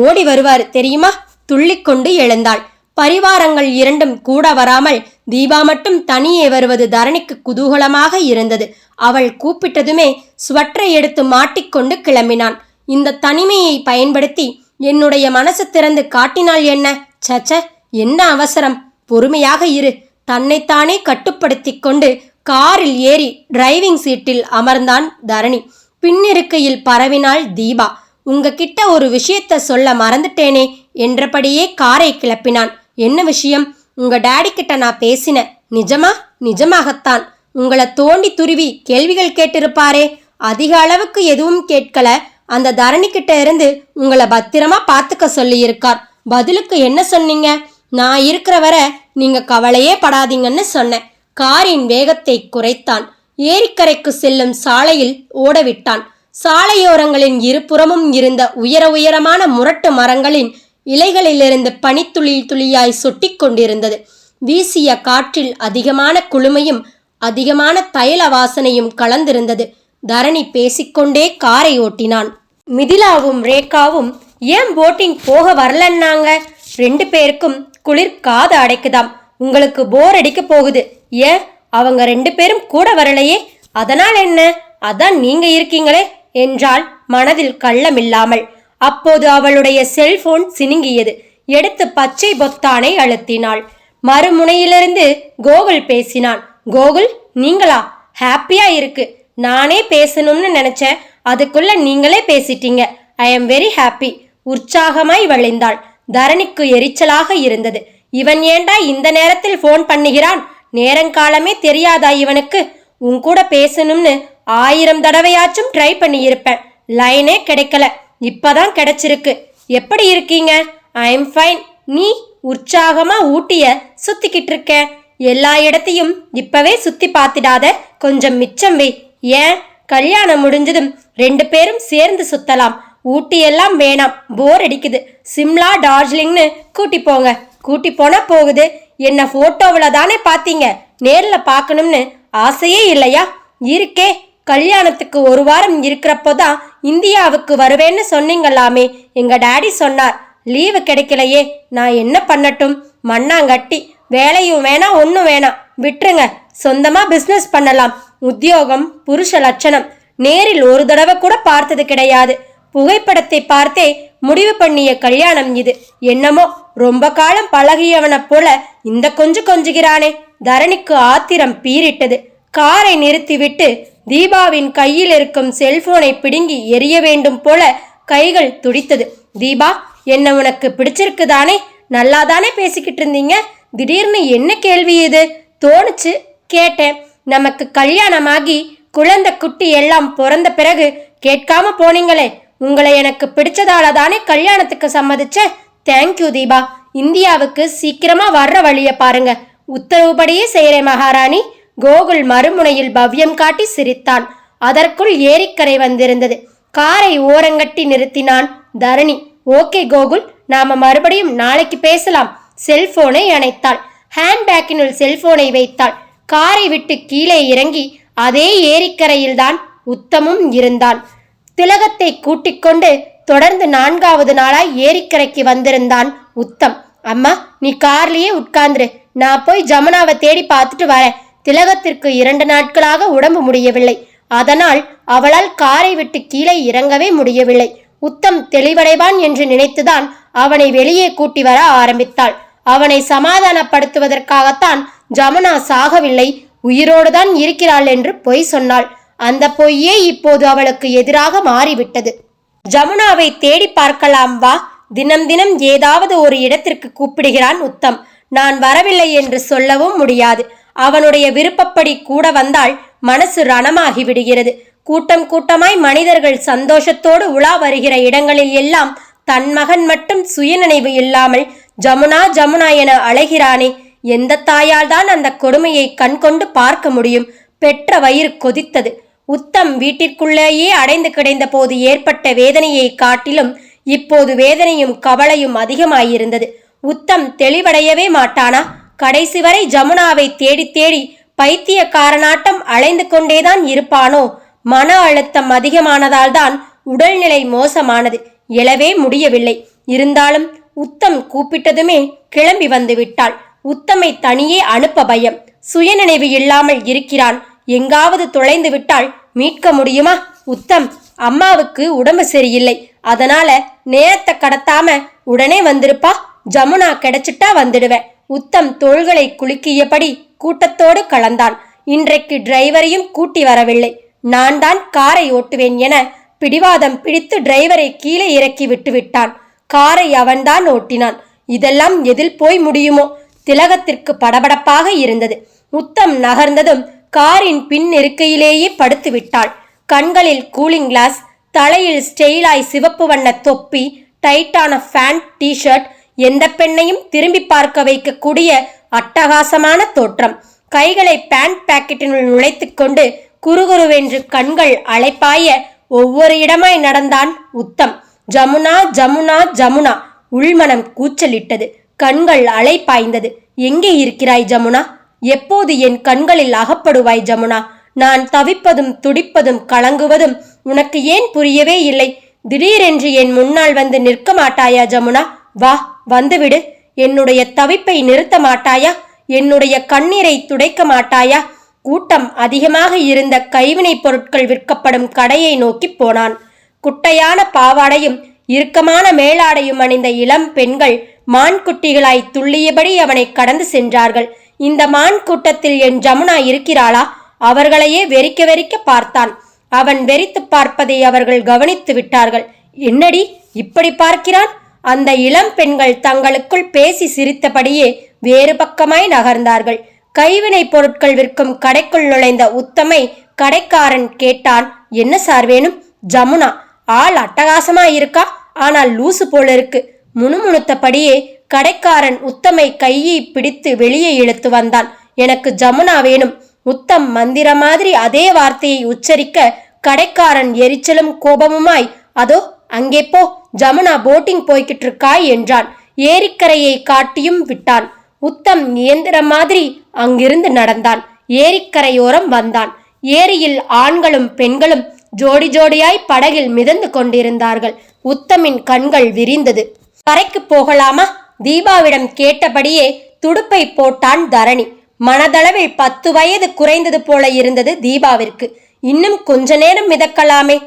ஓடி வருவாரு தெரியுமா? துள்ளிக்கொண்டு எழுந்தாள். பரிவாரங்கள் இரண்டும் கூட வராமல் தீபா மட்டும் தனியே வருவது தரணிக்கு குதூகலமாக இருந்தது. அவள் கூப்பிட்டதுமே ஸ்வெட்டரை எடுத்து மாட்டிக்கொண்டு கிளம்பினான். இந்த தனிமையை பயன்படுத்தி என்னுடைய மனசு திறந்து காட்டினால் என்ன? சச்ச, என்ன அவசரம்? பொறுமையாக இரு. தன்னைத்தானே கட்டுப்படுத்தி கொண்டு காரில் ஏறி டிரைவிங் சீட்டில் அமர்ந்தான் தரணி. பின்னிருக்கையில் பரவினாள் தீபா. உங்ககிட்ட ஒரு விஷயத்த சொல்ல மறந்துட்டேனே என்றபடியே காரை கிளப்பினான். என்ன விஷயம்? உங்க டாடி கிட்ட நான் பேசினேன். நிஜமா? நிஜமாகத்தான். உங்களை தோண்டி துருவி கேள்விகள் கேட்டிருப்பாரே. அதிக அளவுக்கு எதுவும் கேட்கல. அந்த தரணி கிட்ட இருந்து உங்களை பத்திரமா பார்த்துக்க சொல்லி இருக்கார். பதிலுக்கு என்ன சொன்னீங்க? நான் இருக்கிற வரை நீங்க கவலையே படாதீங்கன்னு சொன்னேன். காரின் வேகத்தை குறைத்தான். ஏரிக்கரைக்கு செல்லும் சாலையில் ஓடவிட்டான். சாலையோரங்களின் இருபுறமும் இருந்த உயரமான முரட்டு மரங்களின் இலைகளிலிருந்து பனித்துளி துளியாய் சொட்டி கொண்டிருந்தது. வீசிய காற்றில் அதிகமான குளுமையும் அதிகமான தைல வாசனையும் கலந்திருந்தது. தரணி பேசிக்கொண்டே காரை ஓட்டினான். மிதிலாவும் ரேகாவும் ஏன் போட்டிங் போக வரலன்னாங்க? 2 பேருக்கும் குளிர் காது அடைக்குதாம். உங்களுக்கு போர் அடிக்க போகுது. ஏன் அவங்க 2 பேரும் கூட வரலையே? அதனால் என்ன? அதான் நீங்க இருக்கீங்களே என்றாள் மனதில் கள்ளமில்லாமல். அப்போது அவளுடைய செல்போன் சினுங்கியது. எடுத்து பச்சை பொத்தானை அழுத்தினாள். மறுமுனையிலிருந்து கோகுல் பேசினான். கோகுல், நீங்களா? ஹாப்பியா இருக்கு. நானே பேசணும்னு நினைச்சேன், அதுக்குள்ள நீங்களே பேசிட்டீங்க. I am very happy. உற்சாகமாய் வழிந்தாள். தரணிக்கு எரிச்சலாக இருந்தது. இவன் ஏண்டா இந்த நேரத்தில் போன் பண்ணுகிறான்? நேரங்காலமே தெரியாதா இவனுக்கு? உன் கூட பேசணும்னு 1000 தடவையாச்சும் ட்ரை பண்ணி இருப்பேன். லைனே கிடைக்கல. இப்பதான் கிடைச்சிருக்கு. எப்படி இருக்கீங்க? I am fine. நீ? உற்சாகமா ஊட்டிய சுத்திக்கிட்டு இருக்க. எல்லா இடத்தையும் இப்பவே சுத்தி பார்த்திடாத, கொஞ்சம் மிச்சம் வை. ஏன்? கல்யாணம் முடிஞ்சதும் 2 பேரும் சேர்ந்து சுத்தலாம். ஊட்டி எல்லாம் வேணாம், போர் அடிக்குது. சிம்லா, டார்ஜிலிங்னு கூட்டி போங்க. கூட்டி போனா போகுது. என்ன போட்டோவில் தானே பார்த்தீங்க, நேர்ல பார்க்கணும்னு ஆசையே இல்லையா? இருக்கே. கல்யாணத்துக்கு 1 வாரம் இருக்கிறப்போதான் இந்தியாவுக்கு வருவேன்னு சொன்னீங்களாமே. எங்க டாடி சொன்னார். லீவு கிடைக்கலையே, நான் என்ன பண்ணட்டும்? மண்ணாங்கட்டி. வேலையும் வேணாம், ஒன்றும் வேணாம், விட்டுருங்க. சொந்தமா பிஸ்னஸ் பண்ணலாம். உத்தியோகம் புருஷ லட்சணம். நேரில் ஒரு தடவை கூட பார்த்தது கிடையாது. புகைப்படத்தை பார்த்தே முடிவு பண்ணிய கல்யாணம் இது. என்னமோ ரொம்ப காலம் பழகியவனை போல இந்த கொஞ்சுகிறானே. தரணிக்கு ஆத்திரம் பீரிட்டது. காரை நிறுத்திவிட்டு தீபாவின் கையில் இருக்கும் செல்போனை பிடுங்கி எரிய வேண்டும் போல கைகள் துடித்தது. தீபா, என்ன உனக்கு பிடிச்சிருக்குதானே? நல்லா தானே பேசிக்கிட்டு இருந்தீங்க. திடீர்னு என்ன கேள்வி இது? தோணுச்சு, கேட்டேன். நமக்கு கல்யாணமாகி குழந்தை குட்டி எல்லாம் பிறந்த பிறகு கேட்காம போனீங்களே. உங்களை எனக்கு பிடிச்சதால தானே கல்யாணத்துக்கு சம்மதிச்ச. தேங்க்யூ தீபா. இந்தியாவுக்கு சீக்கிரமா வர்ற வழிய பாருங்க. உத்தரவுபடியே செய்கிறேன் மகாராணி. கோகுல் மறுமுனையில் பவ்யம் காட்டி சிரித்தான். அதற்குள் ஏரிக்கரை வந்திருந்தது. காரை ஓரங்கட்டி நிறுத்தினான் தரணி. ஓகே கோகுல், நாம மறுபடியும் நாளைக்கு பேசலாம். செல்போனை அணைத்தாள். ஹேண்ட்பேக்கினுள் செல்போனை வைத்தாள். காரை விட்டு கீழே இறங்கி அதே ஏரிக்கரையில் தான் உத்தமும் இருந்தான். திலகத்தை கூட்டிக் கொண்டு தொடர்ந்து 4வது நாளாய் ஏரிக்கரைக்கு வந்திருந்தான் உத்தம். அம்மா, நீ கார்லயே உட்கார்ந்துரு, நான் போய் ஜமுனாவை தேடி பார்த்துட்டு வரேன். திலகத்திற்கு 2 நாட்களாக உடம்பு முடியவில்லை. அதனால் அவளால் காரை விட்டு கீழே இறங்கவே முடியவில்லை. உத்தம் தெளிவடைவான் என்று நினைத்துதான் அவனை வெளியே கூட்டி வர ஆரம்பித்தாள். அவனை சமாதானப்படுத்துவதற்காகத்தான் ஜமுனா சாகவில்லை, உயிரோடுதான் இருக்கிறாள் என்று பொய் சொன்னாள். அந்த பொய்யே இப்போது அவளுக்கு எதிராக மாறிவிட்டது. ஜமுனாவை தேடி பார்க்கலாம் வா. தினம் தினம் ஏதாவது ஒரு இடத்திற்கு கூப்பிடுகிறான் உத்தம். நான் வரவில்லை என்று சொல்லவும் முடியாது. அவனுடைய விருப்பப்படி கூட வந்தால் மனசு ரணமாகி விடுகிறது. கூட்டம் கூட்டமாய் மனிதர்கள் சந்தோஷத்தோடு உலா வருகிற இடங்களில் எல்லாம் தன் மகன் மட்டும் சுயநினைவு இல்லாமல் ஜமுனா ஜமுனா என அழைகிறானே. எந்த தாயால் தான் அந்த கொடுமையை கண்கொண்டு பார்க்க முடியும்? பெற்ற வயிறு கொதித்தது. உத்தம் வீட்டிற்குள்ளேயே அடைந்து கிடந்த போது ஏற்பட்ட வேதனையை காட்டிலும் இப்போது வேதனையும் கவலையும் அதிகமாயிருந்தது. உத்தம் தெளிவடையவே மாட்டானா? கடைசி வரை ஜமுனாவை தேடி தேடி பைத்தியக்காரனாட்டம் அலைந்து கொண்டேதான் இருப்பானோ? மன அழுத்தம் அதிகமானதால் தான் உடல்நிலை மோசமானது. எழவே முடியவில்லை. இருந்தாலும் உத்தம் கூப்பிட்டதுமே கிளம்பி வந்து விட்டாள். உத்தமை தனியே அனுப்ப பயம். சுயநினைவு இல்லாமல் இருக்கிறான். எங்காவது தொலைந்து விட்டால் மீட்க முடியுமா? உத்தம், அம்மாவுக்கு உடம்பு சரியில்லை, அதனால நேரத்தை கடத்தாம உடனே வந்திருப்பா. ஜமுனா கிடைச்சிட்டா வந்துடுவேன். உத்தம் தோள்களை குலுக்கியபடி கூட்டத்தோடு கலந்தான். இன்றைக்கு டிரைவரையும் கூட்டி வரவில்லை. நான் தான் காரை ஓட்டுவேன் என பிடிவாதம் பிடித்து டிரைவரை கீழே இறக்கி விட்டு விட்டான். காரை அவன்தான் ஓட்டினான். இதெல்லாம் எதில் போய் முடியுமோ? திலகத்திற்கு படபடப்பாக இருந்தது. உத்தம் நகர்ந்ததும் காரின் பின் இருக்கையிலேயே படுத்து விட்டாள். கண்களில் கூலிங் கிளாஸ், தலையில் ஸ்டெயிலாய் சிவப்பு வண்ண தொப்பி, டைட்டான ஃபேண்ட், டிஷர்ட். எந்த பெண்ணையும் திரும்பி பார்க்க வைக்கக்கூடிய அட்டகாசமான தோற்றம். கைகளை பேண்ட் பாக்கெட்டினுள் நுழைத்து கொண்டு குறுகுருவென்று கண்கள் அலைப்பாய ஒவ்வொரு இடமாய் நடந்தான் உத்தம். ஜமுனா ஜமுனா ஜமுனா. உள்மனம் கூச்சலிட்டது. கண்கள் அலைப்பாய்ந்தது. எங்கே இருக்கிறாய் ஜமுனா? எப்போது என் கண்களில் அகப்படுவாய் ஜமுனா? நான் தவிப்பதும் துடிப்பதும் கலங்குவதும் உனக்கு ஏன் புரியவே இல்லை? திடீரென்று என் முன்னால் வந்து நிற்க மாட்டாயா ஜமுனா? வா, வந்துவிடு. என்னுடைய தவிப்பை நிறுத்த மாட்டாயா? என்னுடைய கண்ணீரை துடைக்க மாட்டாயா? கூட்டம் அதிகமாக இருந்த கைவினை பொருட்கள் விற்கப்படும் கடையை நோக்கி போனான். குட்டையான பாவாடையும் இறுக்கமான மேலாடையும் அணிந்த இளம் பெண்கள் மான்குட்டிகளாய் துள்ளியபடி அவனை கடந்து சென்றார்கள். இந்த மான் கூட்டத்தில் என் ஜமுனா இருக்கிறாளா? அவர்களையே வெறிக்க வெறிக்க பார்த்தான். அவன் வெறித்து பார்ப்பதை அவர்கள் கவனித்து விட்டார்கள். என்னடி இப்படி பார்க்கிறான்? அந்த இளம் பெண்கள் தங்களுக்குள் பேசி சிரித்தபடியே வேறு பக்கமாய் நகர்ந்தார்கள். கைவினை பொருட்கள் விற்கும் கடைக்குள் நுழைந்த உத்தமை கடைக்காரன் கேட்டான், என்ன சார் வேணும்? ஜமுனா. ஆள் அட்டகாசமா இருக்கா, ஆனால் லூசு போல இருக்கு. முணுமுணுத்தபடியே கடைக்காரன் உத்தமை கையை பிடித்து வெளியே இழுத்து வந்தான். எனக்கு ஜமுனா வேணும். உத்தம் மந்திர மாதிரி அதே வார்த்தையை உச்சரிக்க கடைக்காரன் எரிச்சலும் கோபமுமாய், அதோ அங்கே போ, ஜமுனா போட்டிங் போய்கிட்டு இருக்காய் என்றான். ஏரிக்கரையை காட்டியும் விட்டான். உத்தம் இயந்திரம் மாதிரி அங்கிருந்து நடந்தான். ஏரிக்கரையோரம் வந்தான். ஏரியில் ஆண்களும் பெண்களும் ஜோடி ஜோடியாய் படகில் மிதந்து கொண்டிருந்தார்கள். உத்தமின் கண்கள் விரிந்தது. கரைக்கு போகலாமா? தீபாவிடம் கேட்டபடியே துடுப்பை போட்டான் தரணி. மனதளவில் 10 வயது குறைந்தது போல இருந்தது தீபாவிற்கு. இன்னும் கொஞ்ச நேரம் மிதக்கலாமே.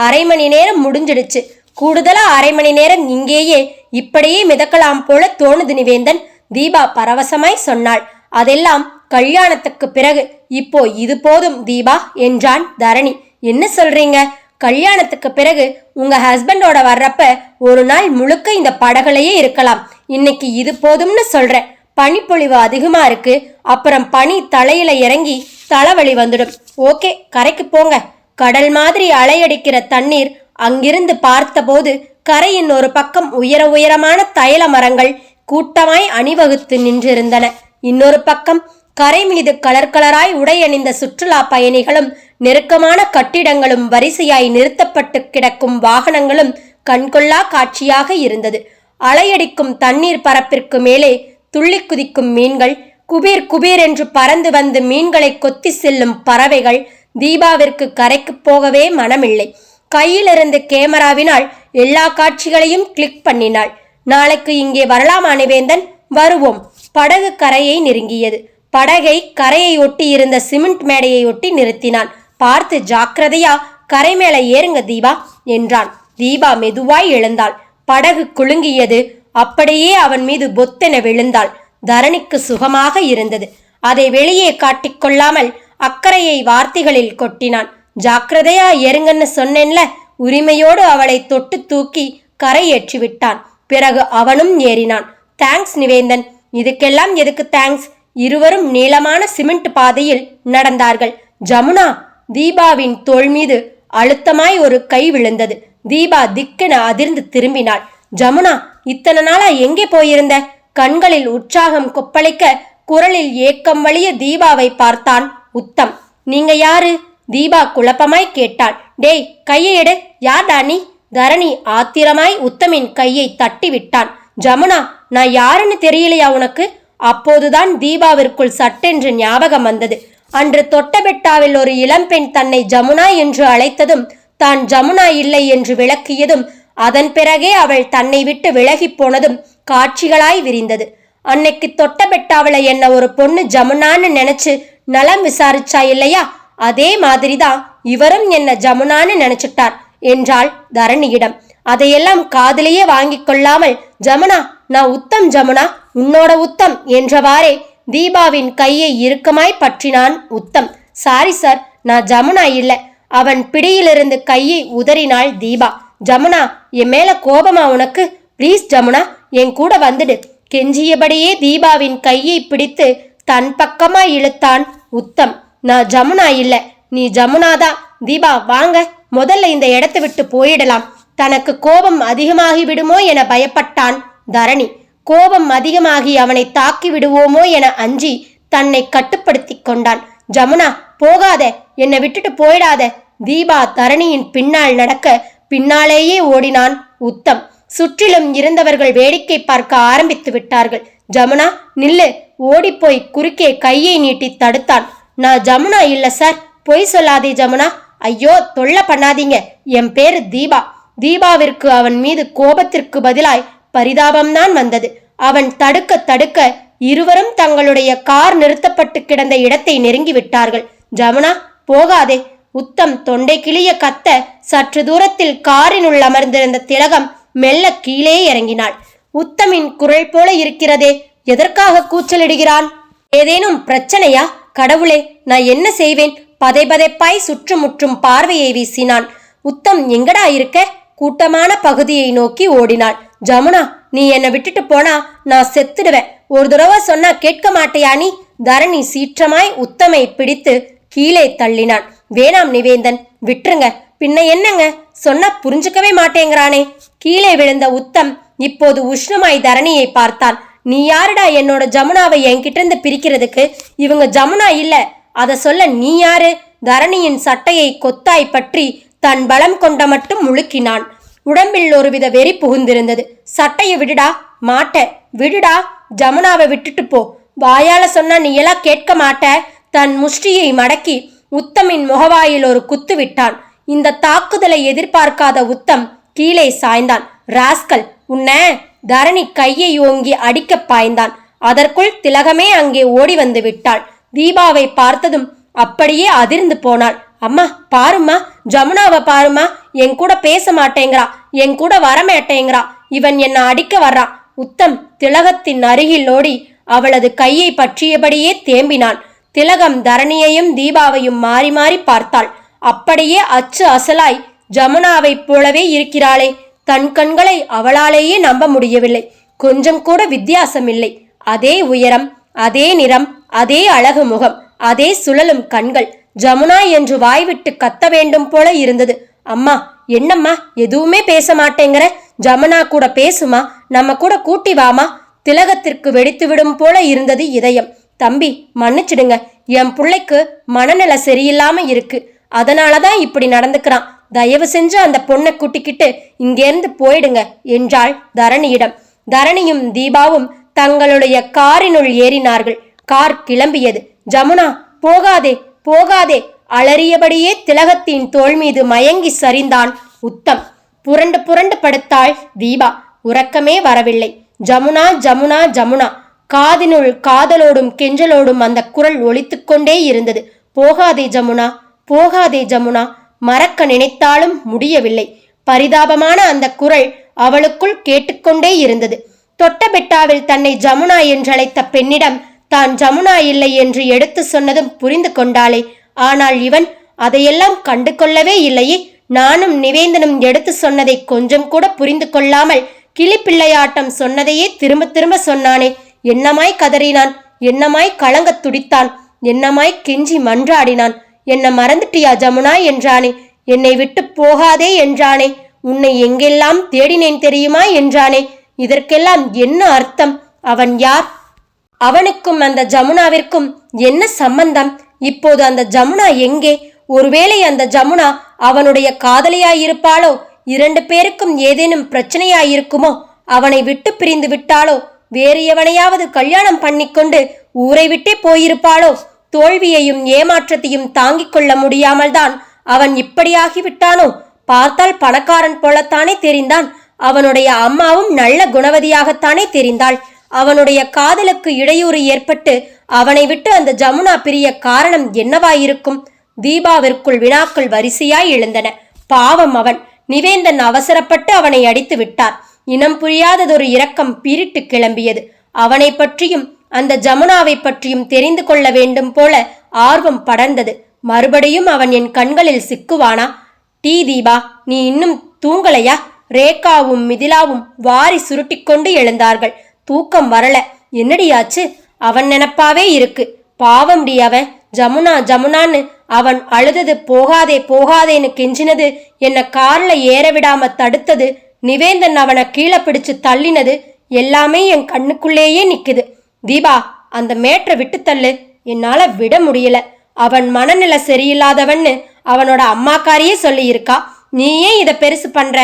அரை மணி நேரம் முடிஞ்சிடுச்சு. கூடுதலா அரை மணி நேரம் இங்கேயே இப்படியே மிதக்கலாம் போல தோணுது நிவேந்தன், தீபா பரவசமாய் சொன்னாள். அதெல்லாம் கல்யாணத்துக்கு பிறகு, இப்போ இது போதும் தீபா என்றான் தரணி. என்ன சொல்றீங்க? கல்யாணத்துக்கு பிறகு உங்க ஹஸ்பண்டோட வர்றப்ப ஒரு நாள் முழுக்க இந்த படகுலையே இருக்கலாம். இன்னைக்கு இது போதும்னு சொல்றேன். பனிப்பொழிவு அதிகமா இருக்கு. அப்புறம் பனி தலையில இறங்கி தலைவலி வந்துடும். ஓகே, கரைக்கு போங்க. கடல் மாதிரி அலையடிக்கிற தண்ணீர். அங்கிருந்து பார்த்தபோது கரையின் ஒரு பக்கம் உயரமான தைல மரங்கள் கூட்டமாய் அணிவகுத்து நின்றிருந்தன. இன்னொரு பக்கம் கரை மீது கலர் கலராய் உடையணிந்த சுற்றுலா பயணிகளும் நெருக்கமான கட்டிடங்களும் வரிசையாய் நிறுத்தப்பட்டு கிடக்கும் வாகனங்களும் கண்கொள்ளா காட்சியாக இருந்தது. அலையடிக்கும் தண்ணீர் பரப்பிற்கு மேலே துள்ளி குதிக்கும் மீன்கள், குபீர் குபீர் என்று பறந்து வந்து மீன்களை கொத்தி செல்லும் பறவைகள். தீபாவிற்கு கரைக்கு போகவே மனமில்லை. கையிலிருந்து கேமராவினால் எல்லா காட்சிகளையும் கிளிக் பண்ணினாள். நாளைக்கு இங்கே வரலாமா நிவேந்தன்? வருவோம். படகு கரையை நெருங்கியது. படகை கரையை ஒட்டி இருந்த சிமெண்ட் மேடையை ஒட்டி நிறுத்தினான். பார்த்து ஜாக்கிரதையா, கரை மேல ஏறுங்க தீபா என்றான். தீபா மெதுவாய் எழுந்தாள். படகு குலுங்கியது. அப்படியே அவன் மீது பொத்தென விழுந்தாள். தரணிக்கு சுகமாக இருந்தது. அதை வெளியே காட்டிக்கொள்ளாமல் அக்கறையை வார்த்தைகளில் கொட்டினான். ஜாக்கிரதையா ஏறுங்கன்னு சொன்னேன்ல. உரிமையோடு அவளை தொட்டு தூக்கி கரை ஏற்றி விட்டான். பிறகு அவனும் ஏறினான். தேங்க்ஸ் நிவேந்தன். இதுக்கெல்லாம் எதுக்கு தேங்க்ஸ்? இருவரும் நீளமான சிமெண்ட் பாதையில் நடந்தார்கள். ஜமுனா. தீபாவின் தோள் மீது அழுத்தமாய் ஒரு கை விழுந்தது. தீபா திக்கென அதிர்ந்து திரும்பினாள். ஜமுனா, இத்தனை நாளா எங்கே போயிருந்த? கண்களில் உற்சாகம் கொப்பளிக்க குரலில் ஏக்கம் வழிய தீபாவை பார்த்தான் உத்தம். நீங்க யாரு? தீபா குழப்பமாய் கேட்டாள். டேய், கையை எடு. யார்டா நீ? தரணி ஆத்திரமாய் உத்தமின் கையை தட்டி விட்டான். ஜமுனா, நான் யாருன்னு தெரியலையா உனக்கு? அப்போதுதான் தீபாவிற்குள் சட்டென்று ஞாபகம் வந்தது. அன்று தொட்டபெட்டாவில் ஒரு இளம்பெண் தன்னை ஜமுனா என்று அழைத்ததும், தான் ஜமுனா இல்லை என்று விளக்கியதும், அதன் பிறகே அவள் தன்னை விட்டு விலகி போனதும் காட்சிகளாய் விரிந்தது. அன்னைக்கு தொட்டபெட்டாவில என்ன ஒரு பொண்ணு ஜமுனான்னு நினைச்சு நலம் விசாரிச்சா இல்லையா? அதே மாதிரிதான் இவரும் என்ன ஜமுனான்னு நினைச்சிட்டார் என்றாள் தரணியிடம். அதையெல்லாம் காதிலேயே வாங்கி கொள்ளாமல், ஜமுனா, நான் உத்தம் ஜமுனா, உன்னோட உத்தம் என்றவாறே தீபாவின் கையை இறுக்கமாய் பற்றினான் உத்தம். சாரி சார், நான் ஜமுனா இல்ல. அவன் பிடியிலிருந்து கையை உதறினாள் தீபா. ஜமுனா, என் மேல கோபமா உனக்கு? ப்ளீஸ் ஜமுனா, என் கூட வந்துடு. கெஞ்சியபடியே தீபாவின் கையை பிடித்து தன் பக்கமாய் இழுத்தான் உத்தம். நான் ஜமுனா இல்ல, நீ ஜமுனாதான். தீபா வாங்க, முதல்ல இந்த இடத்தை விட்டு போயிடலாம். தனக்கு கோபம் அதிகமாகி விடுமோ என பயப்பட்டான் தரணி. கோபம் அதிகமாகி அவனை தாக்கி விடுவோமோ என அஞ்சி தன்னை கட்டுப்படுத்தி கொண்டான். ஜமுனா, போகாத, என்னை விட்டுட்டு போயிடாத. தீபா தரணியின் பின்னால் நடக்க பின்னாலேயே ஓடினான் உத்தம். சுற்றிலும் இருந்தவர்கள் வேடிக்கை பார்க்க ஆரம்பித்து விட்டார்கள். ஜமுனா நில்லு. ஓடிப்போய் குறுக்கே கையை நீட்டி தடுத்தான். நான் ஜமுனா இல்ல சார், பொய் சொல்லாதே ஜமுனா. ஐயோ, தொல்லை பண்ணாதீங்க, என் பேரு தீபா. தீபாவிற்கு அவன் மீது கோபத்திற்கு பதிலாய் பரிதாபம்தான் வந்தது. அவன் தடுக்க தடுக்க இருவரும் தங்களுடைய கார் நிறுத்தப்பட்டு கிடந்த இடத்தை நெருங்கி விட்டார்கள். ஜமுனா போகாதே. உத்தம் தொண்டை கிளிய கத்த சற்று தூரத்தில் காரினுள் அமர்ந்திருந்த திலகம் மெல்ல கீழே இறங்கினாள். உத்தமின் குரல் போல இருக்கிறதே, எதற்காக கூச்சலிடுகிறான்? ஏதேனும் பிரச்சனையா? கடவுளே, நான் என்ன செய்வேன்? பதைபதைப்பாய் சுற்றுமுற்றும் பார்வையை வீசினான். உத்தம் எங்கடா இருக்க? கூட்டமான பகுதியை நோக்கி ஓடினாள். ஜமுனா, நீ என்னை விட்டுட்டு போனா நான் செத்துடுவேன். ஒரு தடவை சொன்னா கேட்க மாட்டையா நீ? தரணி சீற்றமாய் உத்தமை பிடித்து கீழே தள்ளினான். வேணாம் நிவேந்தன், விட்டுருங்க. பின்ன என்னங்க, சொன்னா புரிஞ்சுக்கவே மாட்டேங்கிறானே. கீழே விழுந்த உத்தம் இப்போது உஷ்ணமாய் தரணியை பார்த்தான். நீ யாருடா என்னோட ஜமுனாவை என்கிட்ட இருந்து பிரிக்கிறதுக்கு? இவங்க ஜமுனா இல்ல, அத சொல்ல நீ யாரு? தரணியின் சட்டையை கொத்தாய் பற்றி தன் பலம் கொண்ட மட்டும் முழுக்கினான். உடம்பில் ஒருவித வெறி புகுந்திருந்தது. சட்டையை விடுடா. மாட்ட. விடுடா. ஜமுனாவை விட்டுட்டு போ. வாயால சொன்னா நீ எல்லாம் கேட்க மாட்ட. தன் முஷ்டியை மடக்கி உத்தமின் முகவாயில் ஒரு குத்து விட்டான். இந்த தாக்குதலை எதிர்பார்க்காத உத்தம் கீழே சாய்ந்தான். ராஸ்கல், உன்ன! தரணி கையை ஓங்கி அடிக்க பாய்ந்தான். அதற்குள் திலகமே அங்கே ஓடி வந்து விட்டாள். தீபாவை பார்த்ததும் அப்படியே அதிர்ந்து போனாள். அம்மா பாருமா, ஜமுனாவை பாருமா, என் கூட பேச மாட்டேங்கிறா, என் கூட வரமாட்டேங்கிறா, இவன் என்ன அடிக்க வர்றான். உத்தம் திலகத்தின் அருகில் ஓடி அவளது கையை பற்றியபடியே தேம்பினான். திலகம் தரணியையும் தீபாவையும் மாறி மாறி பார்த்தாள். அப்படியே அச்சு அசலாய் ஜமுனாவைப் போலவே இருக்கிறாளே. தன் கண்களை அவளாலேயே நம்ப முடியவில்லை. கொஞ்சம் கூட வித்தியாசமில்லை. அதே உயரம், அதே நிறம், அதே அழகு முகம், அதே சுழலும் கண்கள். ஜமுனா என்று வாய்விட்டு கத்த வேண்டும் போல இருந்தது. அம்மா, என்னம்மா எதுவுமே பேச மாட்டேங்கிற? ஜமுனா கூட பேசுமா, நம்ம கூட கூட்டி வாமா. திலகத்திற்கு வெடித்து விடும் போல இருந்தது இதயம். தம்பி, மன்னிச்சிடுங்க, என் பிள்ளைக்கு மனநிலை சரியில்லாம இருக்கு, அதனாலதான் இப்படி நடந்துக்கிறான். தயவு செஞ்சு அந்த பொண்ணை கூட்டிக்கிட்டு இங்கேருந்து போயிடுங்க என்றாள் தரணியிடம். தரணியும் தீபாவும் தங்களுடைய காரினுள் ஏறினார்கள். கார் கிளம்பியது. ஜமுனா, போகாதே போகாதே, அலறியபடியே திலகத்தின் தோள் மீது மயங்கி சரிந்தான் உத்தம். புரண்டு புரண்டு படுத்தாள் தீபா. உறக்கமே வரவில்லை. ஜமுனா ஜமுனா ஜமுனா. காதினுள் காதலோடும் கெஞ்சலோடும் அந்த குரல் ஒலித்துக்கொண்டே இருந்தது. போகாதே ஜமுனா, போகாதே ஜமுனா. மறக்க நினைத்தாலும் முடியவில்லை. பரிதாபமான அந்த குரல் அவளுக்குள் கேட்டுக்கொண்டே இருந்தது. தொட்டபெட்டாவில் தன்னை ஜமுனா என்றழைத்த பெண்ணிடம் தான் ஜமுனா இல்லை என்று எடுத்து சொன்னதும் புரிந்து கொண்டாளே. ஆனால் இவன் அதையெல்லாம் கண்டு கொள்ளவே இல்லையே. நானும் நிவேந்தனும் எடுத்து சொன்னதை கொஞ்சம் கூட புரிந்து கொள்ளாமல் கிளிப்பிள்ளையாட்டம் சொன்னதையே திரும்ப திரும்ப சொன்னானே. என்னமாய் கதறினான், என்னமாய் கலங்க துடித்தான், என்னமாய் கெஞ்சி மன்றாடினான். என்ன மறந்துட்டியா ஜமுனா என்றானே. என்னை விட்டு போகாதே என்றானே. உன்னை எங்கெல்லாம் தேடினேன் தெரியுமா என்றானே. இதற்கெல்லாம் என்ன அர்த்தம்? அவன் யார்? அவனுக்கும் அந்த ஜமுனாவிற்கும் என்ன சம்பந்தம்? இப்போது அந்த ஜமுனா எங்கே? ஒருவேளை அந்த ஜமுனா அவனுடைய காதலியாயிருப்பாளோ? 2 பேருக்கும் ஏதேனும் பிரச்சனையாயிருக்குமோ? அவனை விட்டு பிரிந்து விட்டாளோ? வேறு எவனையாவது கல்யாணம் பண்ணிக்கொண்டு ஊரை விட்டே போயிருப்பாளோ? தோல்வியையும் ஏமாற்றத்தையும் தாங்கிக் கொள்ள முடியாமல் தான் அவன் இப்படியாகிவிட்டானோ? பார்த்தால் பணக்காரன் போலத்தானே தெரிந்தான். அவனுடைய அம்மாவும் நல்ல குணவதியாகத்தானே தெரிந்தாள். அவனுடைய காதலுக்கு இடையூறு ஏற்பட்டு அவனை விட்டு அந்த ஜமுனா பிரிய காரணம் என்னவாயிருக்கும்? தீபாவிற்குள் வினாக்கள் வரிசையாய் எழுந்தன. பாவம் அவன். நிவேந்தன் அவசரப்பட்டு அவனை அடித்து விட்டார். இனம் புரியாததொரு இரக்கம் பீரிட்டு கிளம்பியது. அவனை பற்றியும் அந்த ஜமுனாவை பற்றியும் தெரிந்து கொள்ள வேண்டும் போல ஆர்வம் படர்ந்தது. மறுபடியும் அவன் என் கண்களில் சிக்குவானா? டீ தீபா, நீ இன்னும் தூங்கலையா? ரேகாவும் மிதிலாவும் வாரி சுருட்டிக்கொண்டு எழுந்தார்கள். தூக்கம் வரல. என்னடியாச்சு? அவன் நினப்பாவே இருக்கு. பாவம் டி அவன். ஜமுனா ஜமுனான்னு அவன் அழுதது, போகாதே போகாதேன்னு கெஞ்சினது, என்ன கார்ல ஏற விடாம தடுத்தது, நிவேந்தன் அவனை கீழே பிடிச்சு தள்ளினது எல்லாமே என் கண்ணுக்குள்ளேயே நிக்குது. தீபா, அந்த மேற்றை விட்டு தள்ளு. என்னால விட முடியல. அவன் மனநிலை சரியில்லாதவன்னு அவனோட அம்மாக்காரியே சொல்லி இருக்கா. நீ ஏன் இதை பெருசு பண்ற?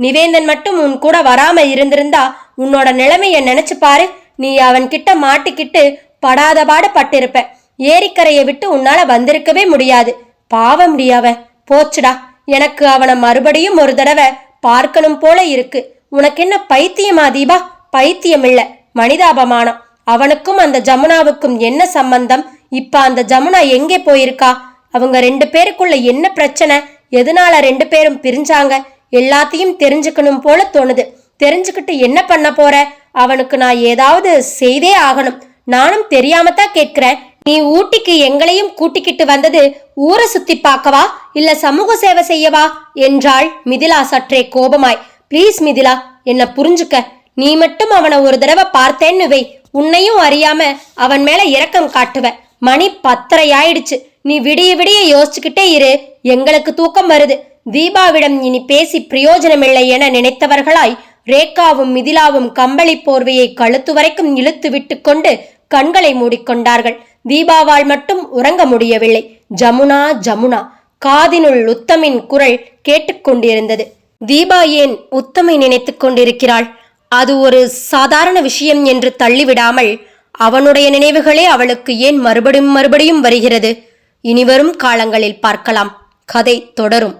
நிவேந்தன் மட்டும் உன் கூட வராம இருந்திருந்தா உன்னோட நிலைமைய நினைச்சு பாரு. நீ அவன்கிட்ட மாட்டிக்கிட்டு படாத பாடு பட்டிருப்ப. ஏரிக்கரையை விட்டு உன்னால வந்திருக்கவே முடியாது. பாவம் டி அவன். போச்சுடா. எனக்கு அவனை மறுபடியும் ஒரு தடவை பார்க்கணும் போல இருக்கு. உனக்கு என்ன பைத்தியமா தீபா? பைத்தியம் இல்ல, மனிதாபமானம். அவனுக்கும் அந்த ஜமுனாவுக்கும் என்ன சம்பந்தம்? இப்ப அந்த ஜமுனா எங்கே போயிருக்கா? அவங்க 2 பேருக்குள்ள என்ன பிரச்சனை? எதனால 2 பேரும் பிரிஞ்சாங்க? எல்லாத்தையும் தெரிஞ்சுக்கணும் போல தோணுது. தெரிஞ்சுக்கிட்டு என்ன பண்ண போற? அவனுக்கு நான் ஏதாவது செய்தே ஆகணும். நானும் தெரியாமத்தான் கேட்கிறேன். நீ ஊட்டிக்கு எங்களையும் கூட்டிக்கிட்டு வந்தது ஊரை சுத்தி பார்க்கவா இல்ல சமூக சேவை செய்யவா என்றாள் மிதிலா சற்றே கோபமாய். ப்ளீஸ் மிதிலா, என்ன புரிஞ்சுக்க. நீ மட்டும் அவனை ஒரு தடவை பார்த்தேன்னு வை, உன்னையும் அறியாம அவன் மேல இரக்கம் காட்டுவ. மணி 10:30 ஆயிடுச்சு. நீ விடிய விடிய யோசிச்சுக்கிட்டே இரு, எங்களுக்கு தூக்கம் வருது. தீபாவிடம் இனி பேசி பிரயோஜனமில்லை என நினைத்தவர்களாய் ரேகாவும் மிதிலாவும் கம்பளி போர்வையை கழுத்து வரைக்கும் இழுத்து விட்டு கொண்டு கண்களை மூடிக்கொண்டார்கள். தீபாவால் மட்டும் உறங்க முடியவில்லை. ஜமுனா ஜமுனா, காதினுள் உத்தமின் குரல் கேட்டுக்கொண்டிருந்தது. தீபா ஏன் உத்தமை நினைத்து கொண்டிருக்கிறாள்? அது ஒரு சாதாரண விஷயம் என்று தள்ளிவிடாமல் அவனுடைய நினைவுகளே அவளுக்கு ஏன் மறுபடியும் வருகிறது? இனிவரும் காலங்களில் பார்க்கலாம். கதை தொடரும்.